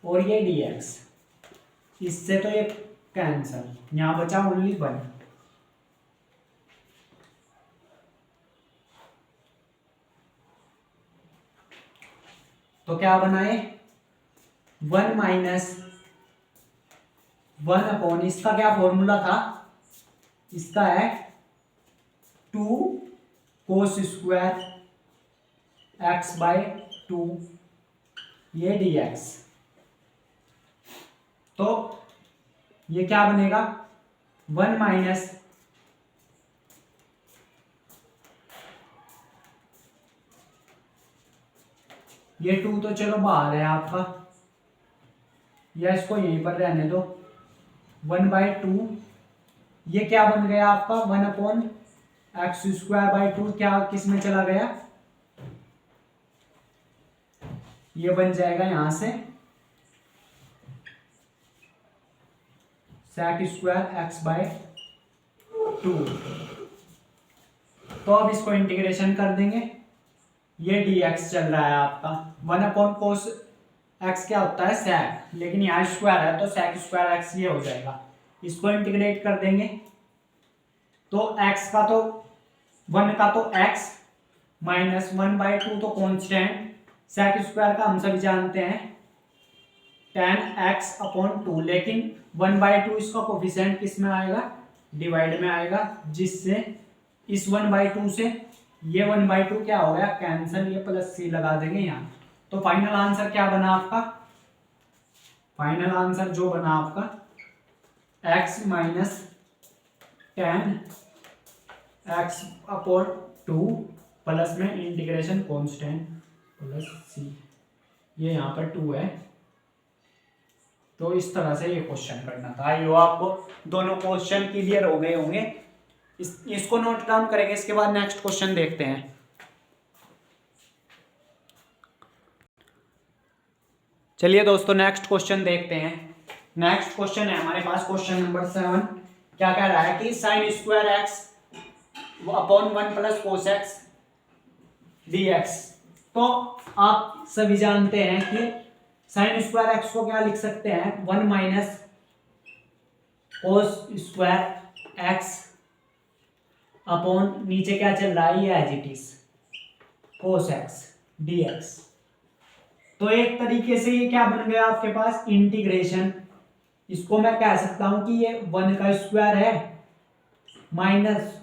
और ये dx। इससे तो ये कैंसल, यहां बचा ओनली 1। तो क्या बनाए, 1 माइनस 1 अपॉन, इसका क्या फॉर्मूला था, इसका है 2 कोस स्क्वायर एक्स बाय 2 ये dx। तो ये क्या बनेगा, 1 माइनस ये 2 तो चलो बाहर है आपका, या इसको यहीं पर रहने दो, 1/2 ये क्या बन गया आपका, 1 अपॉन एक्स स्क्वायर बाई 2 क्या किस में चला गया, ये बन जाएगा यहां से सेक स्क्वायर एक्स बाय 2। तो अब इसको इंटीग्रेशन कर देंगे, ये dx चल रहा है आपका, 1 अपॉन कोस एक्स क्या होता है सेक, लेकिन यहाँ स्क्वायर है तो सेक स्क्वायर एक्स ये हो जाएगा। इसको इंटीग्रेट कर देंगे तो x का तो 1 का तो x माइनस 1/2 तो कॉन्स्टेंट, सेक स्क्वायर का हम सभी जानते हैं tan x अपॉन 2, लेकिन 1/2 इसका कोफिशिएंट किस में आएगा, डिवाइड में आएगा, जिससे इस 1/2 से ये 1/2 क्या हो गया कैंसिल, ये प्लस c लगा देंगे यहाँ। तो फाइनल आंसर क्या बना आपका, फाइनल आंसर जो बना आपका x minus tan x upon 2 plus में इंटीग्रेशन कॉन्स्टेंट प्लस c, ये यहाँ पर 2 है। तो इस तरह से ये क्वेश्चन करना था। यो आपको दोनों क्वेश्चन क्लियर हो गए होंगे, इसको नोट डाउन करेंगे, इसके बाद नेक्स्ट क्वेश्चन देखते हैं। चलिए दोस्तों नेक्स्ट क्वेश्चन देखते हैं। नेक्स्ट क्वेश्चन है हमारे पास क्वेश्चन नंबर 7। क्या कह रहा है कि sine square x upon 1 plus cos x dx। तो आप सभी जानते हैं कि साइन स्क्वायर एक्स को क्या लिख सकते हैं, 1 minus cos square x upon नीचे क्या चल रहा है, ये as it is cos x dx। तो एक तरीके से ये क्या बन गया आपके पास, इंटीग्रेशन। इसको मैं कह सकता हूं कि ये 1 का स्क्वायर है माइनस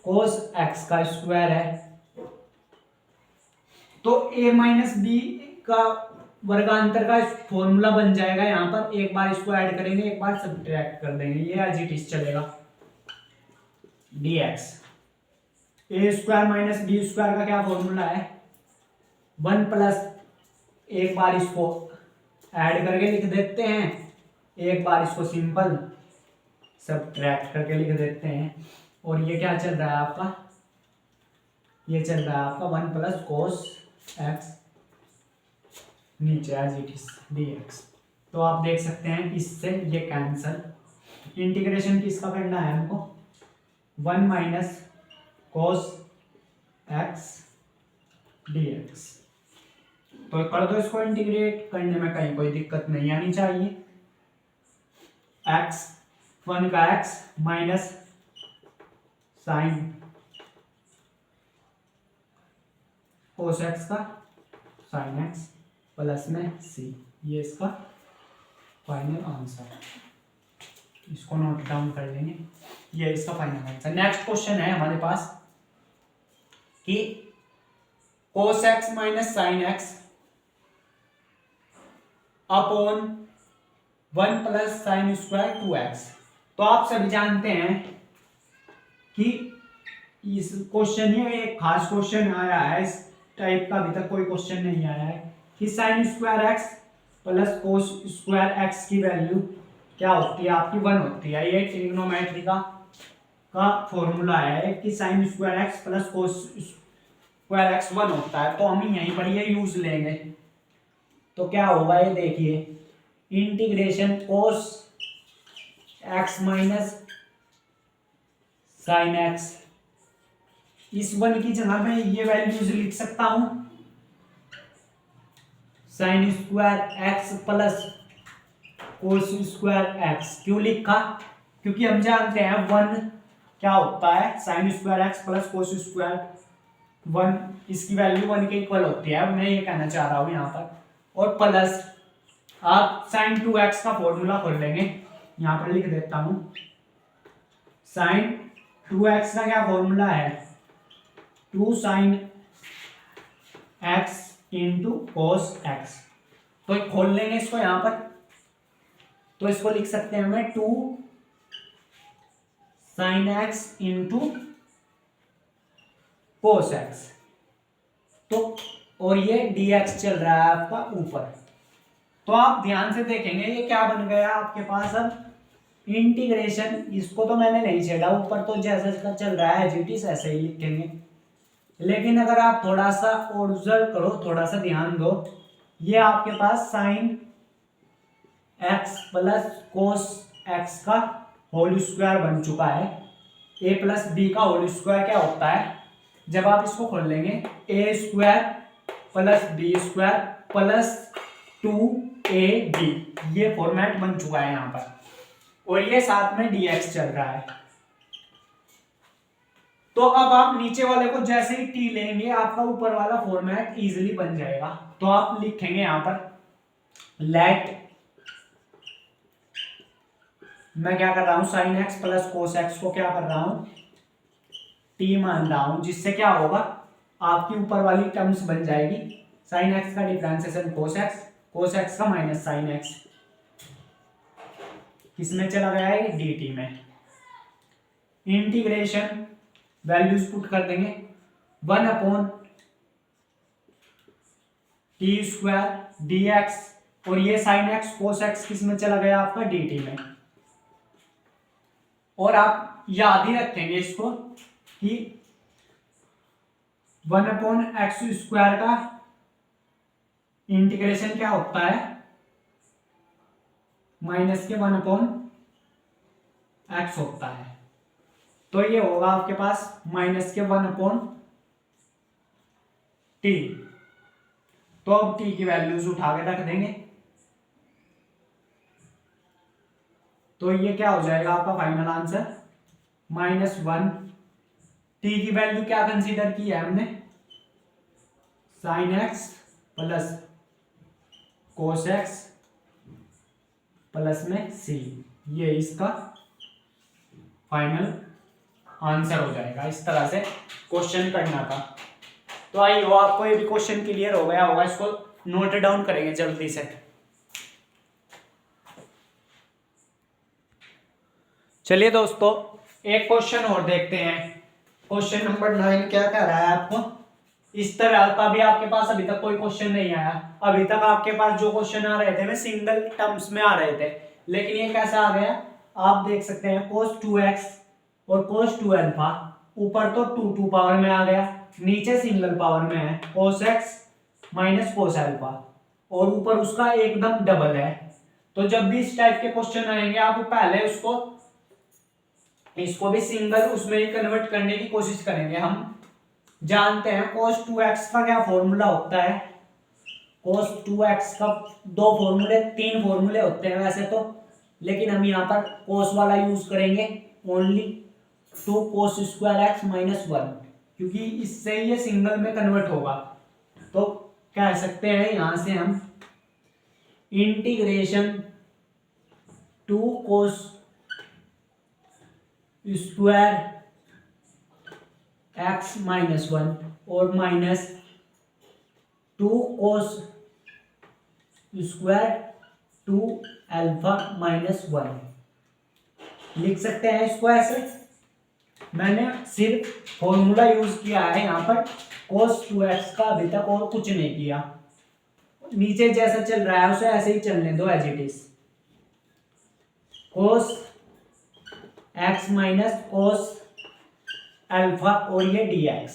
कोस एक्स का स्क्वायर है। तो a माइनस बी का वर्गांतर का फॉर्मूला बन जाएगा यहाँ पर, एक बार इसको ऐड करेंगे, एक बार सब्ट्रैक्ट कर देंगे, ये एज इट इज चलेगा dx। ए स्क्वायर माइनस बी स्क्वायर का क्या फॉर्मूला है, 1 प्लस, एक बार इसको ऐड करके लिख देते हैं, एक बार इसको सिंपल सब्ट्रैक्ट करके लिख देते हैं। और ये क्या चल रहा है आपका, ये चल रहा है आपका 1 प्लस कोस एक्स नीचे एज इट इज dx। तो आप देख सकते हैं इससे ये कैंसल, इंटीग्रेशन किसका करना है हमको, 1 माइनस कोस एक्स dx। तो कर दो इसको, इंटीग्रेट करने में कहीं कोई दिक्कत नहीं आनी चाहिए। x 1 का x minus sine cos x का साइन एक्स प्लस में c, ये इसका फाइनल आंसर है। इसको नोट डाउन कर लेंगे, ये इसका फाइनल आंसर। नेक्स्ट क्वेश्चन है हमारे पास कि कोस x minus sine x upon 1 plus sine square 2x। तो आप सभी जानते हैं कि इस क्वेश्चन में एक खास क्वेश्चन आया है, इस टाइप का अभी तक कोई क्वेश्चन नहीं आया है कि sine square x plus cos square x की वैल्यू क्या होती है आपकी, 1 होती है। ये ट्रिग्नोमेट्री का फॉर्मूला है कि sine square x plus cos square x 1 होता है। तो हम यहीं पर ये यूज लेंगे। तो क्या होगा ये देखिए, इंटीग्रेशन कोस एक्स माइनस साइन एक्स, इस 1 की जगह में ये वैल्यूज लिख सकता हूं, sine square x plus cos square x. क्यों लिखा, क्योंकि हम जानते हैं 1 क्या होता है, sine square x plus cos square 1, इसकी वैल्यू 1 के इक्वल होती है, मैं ये कहना चाह रहा हूँ यहाँ पर। और प्लस आप साइन 2x का फॉर्मूला खोल लेंगे, यहाँ पर लिख देता हूँ। साइन 2x का क्या फॉर्मूला है, 2 sine x into cos x। तो खोल लेंगे इसको यहाँ पर, तो इसको लिख सकते हैं हमें 2 sine x into cos x। तो और ये dx चल रहा है आपका ऊपर। तो आप ध्यान से देखेंगे ये क्या बन गया आपके पास अब इंटीग्रेशन। इसको तो मैंने नहीं छेड़ा, ऊपर तो जैसे इसका चल रहा है एज ऐसे ही लिखेंगे। लेकिन अगर आप थोड़ा सा ऑब्जर्व करो, थोड़ा सा ध्यान दो, ये आपके पास sine x plus cos x का होल स्क्वायर बन चुका है। a प्लस बी का होल स्क्वायर क्या होता है, जब आप इसको खोल लेंगे A square plus B square plus 2ab, ये फॉर्मेट बन चुका है यहाँ पर। और ये साथ में dx चल रहा है। तो अब आप नीचे वाले को जैसे ही t लेंगे आपका ऊपर वाला फॉर्मेट इजीली बन जाएगा। तो आप लिखेंगे यहाँ पर लेट, मैं क्या कर रहा हूं sine x plus cos x को क्या कर रहा हूं t मान रहा हूं, जिससे क्या होगा आपकी ऊपर वाली टर्म्स बन जाएगी साइन x का डिफरेंशिएशन कोस x का माइनस साइन x, किसमें चला गया है dt में। इंटीग्रेशन वैल्यूज पुट कर देंगे 1 अपॉन टी स्क्वायर dx, और ये साइन x कोस x किसमें चला गया आपका dt में। और आप याद ही रखेंगे इसको कि 1 अपॉन एक्स स्क्वायर का इंटीग्रेशन क्या होता है माइनस के 1 अपॉन एक्स होता है। तो ये होगा आपके पास माइनस के 1 अपॉन टी। तो अब टी की वैल्यूज उठा के रख देंगे, तो ये क्या हो जाएगा आपका फाइनल आंसर -1। टी की वैल्यू क्या कंसीडर की है हमने, sine x plus cos x plus में सी, ये इसका फाइनल आंसर हो जाएगा। इस तरह से क्वेश्चन करना था। तो आई हो आपको ये भी क्वेश्चन क्लियर हो गया होगा, इसको नोट डाउन करेंगे जल्दी से। चलिए दोस्तों एक क्वेश्चन और देखते हैं। क्वेश्चन नंबर 9 क्या कह रहा है आपको, इस तरह का भी आपके पास अभी तक कोई क्वेश्चन नहीं आया। अभी तक आपके पास जो क्वेश्चन आ रहे थे वे सिंगल टर्म्स में आ रहे थे, लेकिन ये कैसा आ गया आप देख सकते हैं cos 2x और cos 2 अल्फा, ऊपर तो 2 पावर में आ गया, नीचे सिंगल पावर में है cos x minus cos alpha, और ऊपर उसका एकदम डबल है। तो जब भी इस टाइप के क्वेश्चन आएंगे आप पहले इसको भी सिंगल उसमें ही कन्वर्ट करने की कोशिश करेंगे। हम जानते हैं cos 2x का क्या फॉर्मूला होता है, cos 2x का तीन फॉर्मूले होते हैं वैसे तो, लेकिन हम यहाँ पर cos वाला यूज करेंगे only 2 cos square x minus 1, क्योंकि इससे ये सिंगल में कन्वर्ट होगा। तो कह सकते हैं यहां से हम integration 2 cos square x minus 1 और minus 2 cos square 2 alpha minus 1 लिख सकते हैं इसको ऐसे। मैंने सिर्फ फॉर्मूला यूज किया है यहाँ पर, cos 2x का अभी तक और कुछ नहीं किया। नीचे जैसा चल रहा है उसे ऐसे ही चलने दो as it is, cos x minus cos alpha और ये dx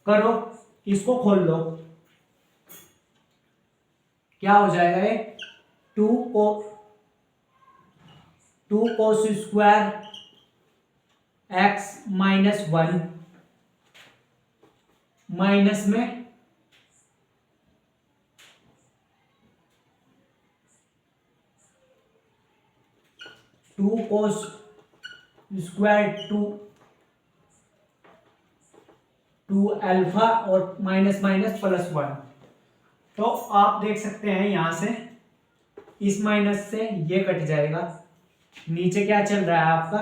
करो, इसको खोल लो, क्या हो जाएगा ये 2 cos square x minus 1 minus में 2 cos स्क्वायर 2 2 अल्फा और माइनस माइनस प्लस 1। तो आप देख सकते हैं यहां से इस माइनस से ये कट जाएगा। नीचे क्या चल रहा है आपका,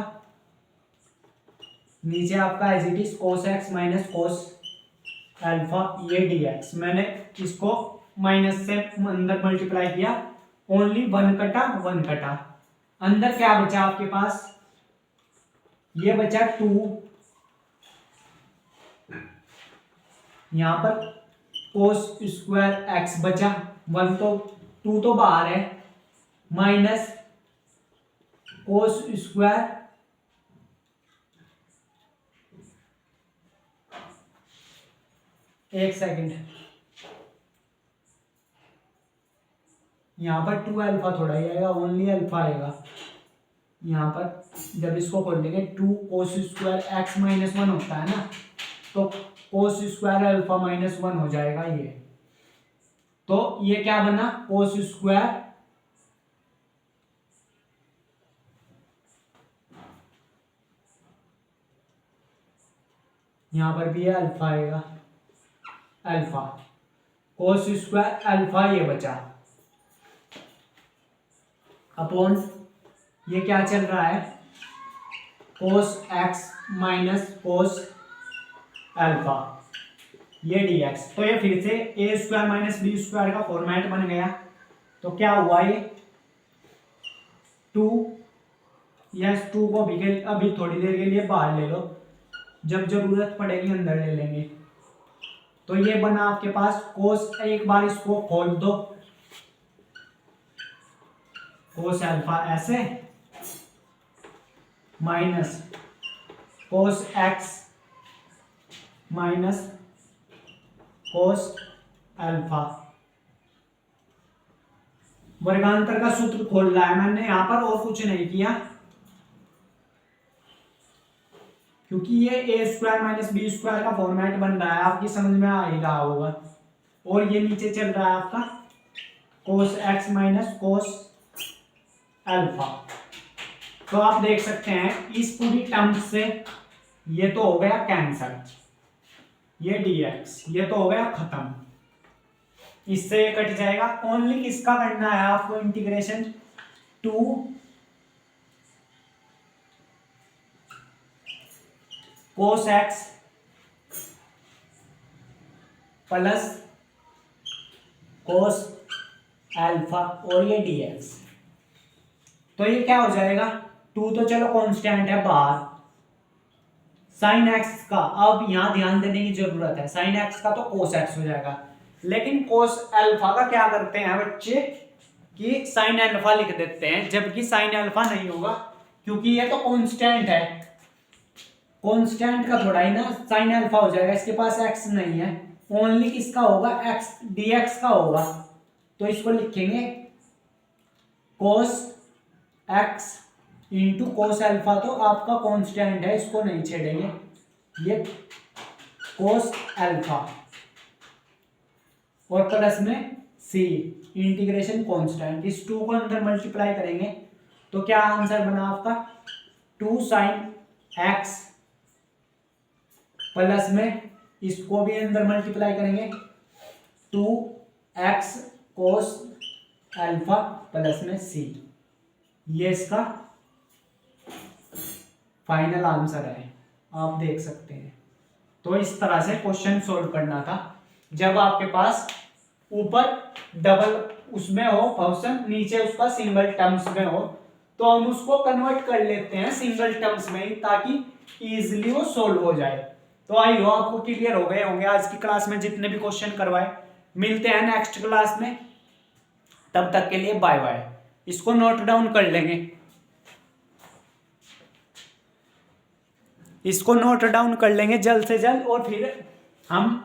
नीचे आपका as it is cos x minus cos alpha ये dx। मैंने इसको माइनस से अंदर मल्टीप्लाई किया, ओनली 1 कटा 1 कटा। अंदर क्या बचा आपके पास, ये बचा 2, यहां पर कोस स्क्वायर एक्स बचा 1, तो 2 तो बाहर है, माइनस कोस स्क्वायर एक सेकंड, यहां पर 2 अल्फा थोड़ा ही आएगा, ओनली अल्फा आएगा। यहां पर जब इसको खोल देंगे 2 कोस स्क्वायर एक्स माइनस 1 होता है ना, तो कोस स्क्वायर अल्फा माइनस 1 हो जाएगा ये। तो ये क्या बना, कोस स्क्वायर यहां पर भी है अल्फा आएगा, अल्फा कोस स्क्वायर अल्फा ये बचा, अपॉन ये क्या चल रहा है, कोस एक्स माइनस कोस अल्फा ये dx। तो ये फिर से ए स्क्वायर माइनस बी स्क्वायर का फॉर्मेट बन गया। तो क्या हुआ, ये 2 यस 2 को भी अभी थोड़ी देर के लिए बाहर ले लो, जब जरूरत पड़ेगी अंदर ले लेंगे। तो ये बना आपके पास कोस, एक बार इसको खोल दो, कोस अल्फा ऐसे minus cos x minus cos alpha. वर्गांतर का सूत्र खोल रहा है मैंने यहां पर, और कुछ नहीं किया, क्योंकि ये ए स्क्वायर माइनस बी स्क्वायर का फॉर्मेट बन रहा है, आपकी समझ में आ ही रहा होगा। और ये नीचे चल रहा है आपका कोस एक्स माइनस कोस अल्फा। तो आप देख सकते हैं इस पूरी टर्म से ये तो हो गया कैंसल, ये dx ये तो हो गया खत्म, इससे ये कट जाएगा। ओनली किसका करना है आपको, integration 2 cos x plus cos alpha और ये dx। तो ये क्या हो जाएगा, 2 तो चलो कांस्टेंट है बाहर, साइन एक्स का अब यहां ध्यान देने की जरूरत है, साइन एक्स का तो कोस एक्स हो जाएगा। लेकिन कोस अल्फा का क्या करते हैं बच्चे कि साइन अल्फा लिख देते हैं, जबकि साइन अल्फा नहीं होगा, क्योंकि ये तो कांस्टेंट है, कांस्टेंट का थोड़ा ही ना साइन अल्फा हो जाएगा, इसके पास एक्स नहीं है, ओनली किसका होगा, एक्स dx का होगा। तो इसको लिखेंगे cos x into cos alpha, तो आपका कांस्टेंट है, इसको नहीं छेड़ेंगे, ये कोस अल्फा और प्लस में सी इंटीग्रेशन कांस्टेंट। इस 2 को अंदर मल्टीप्लाई करेंगे तो क्या आंसर बना आपका, 2 साइन एक्स प्लस में इसको भी अंदर मल्टीप्लाई करेंगे 2 एक्स कोस अल्फा प्लस में सी। ये इसका फाइनल आंसर है, आप देख सकते हैं। तो इस तरह से क्वेश्चन सोल्व करना था, जब आपके पास ऊपर डबल उसमें हो फंक्शन, नीचे उसका सिंगल टर्म्स में हो, तो हम उसको कन्वर्ट कर लेते हैं सिंगल टर्म्स में ही, ताकि इजीली वो सोल्व हो जाए। तो आई हो आपको क्लियर हो गए होंगे आज की क्लास में जितने भी क्वेश्चन करवाए। मिलते हैं नेक्स्ट क्लास में, तब तक के लिए बाय बाय। इसको नोट डाउन कर लेंगे, इसको नोट डाउन कर लेंगे जल्द से जल्द, और फिर हम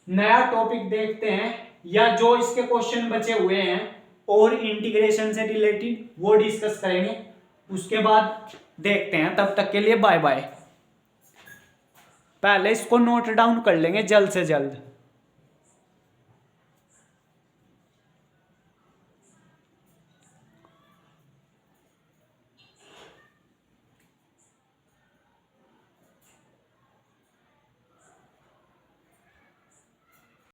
नया टॉपिक देखते हैं, या जो इसके क्वेश्चन बचे हुए हैं और इंटीग्रेशन से रिलेटेड वो डिस्कस करेंगे, उसके बाद देखते हैं। तब तक के लिए बाय बाय। पहले इसको नोट डाउन कर लेंगे जल्द से जल्द।